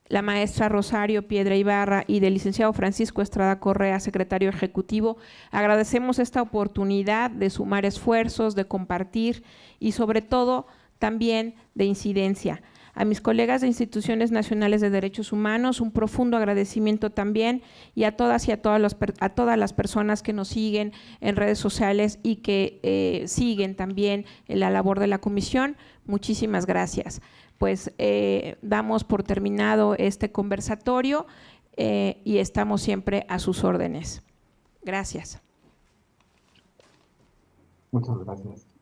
la maestra Rosario Piedra Ibarra, y del licenciado Francisco Estrada Correa, secretario ejecutivo, agradecemos esta oportunidad de sumar esfuerzos, de compartir y sobre todo también de incidencia. A mis colegas de instituciones nacionales de derechos humanos, un profundo agradecimiento también, y a todas las personas que nos siguen en redes sociales y que siguen también en la labor de la comisión. Muchísimas gracias. Pues damos por terminado este conversatorio y estamos siempre a sus órdenes. Gracias. Muchas gracias.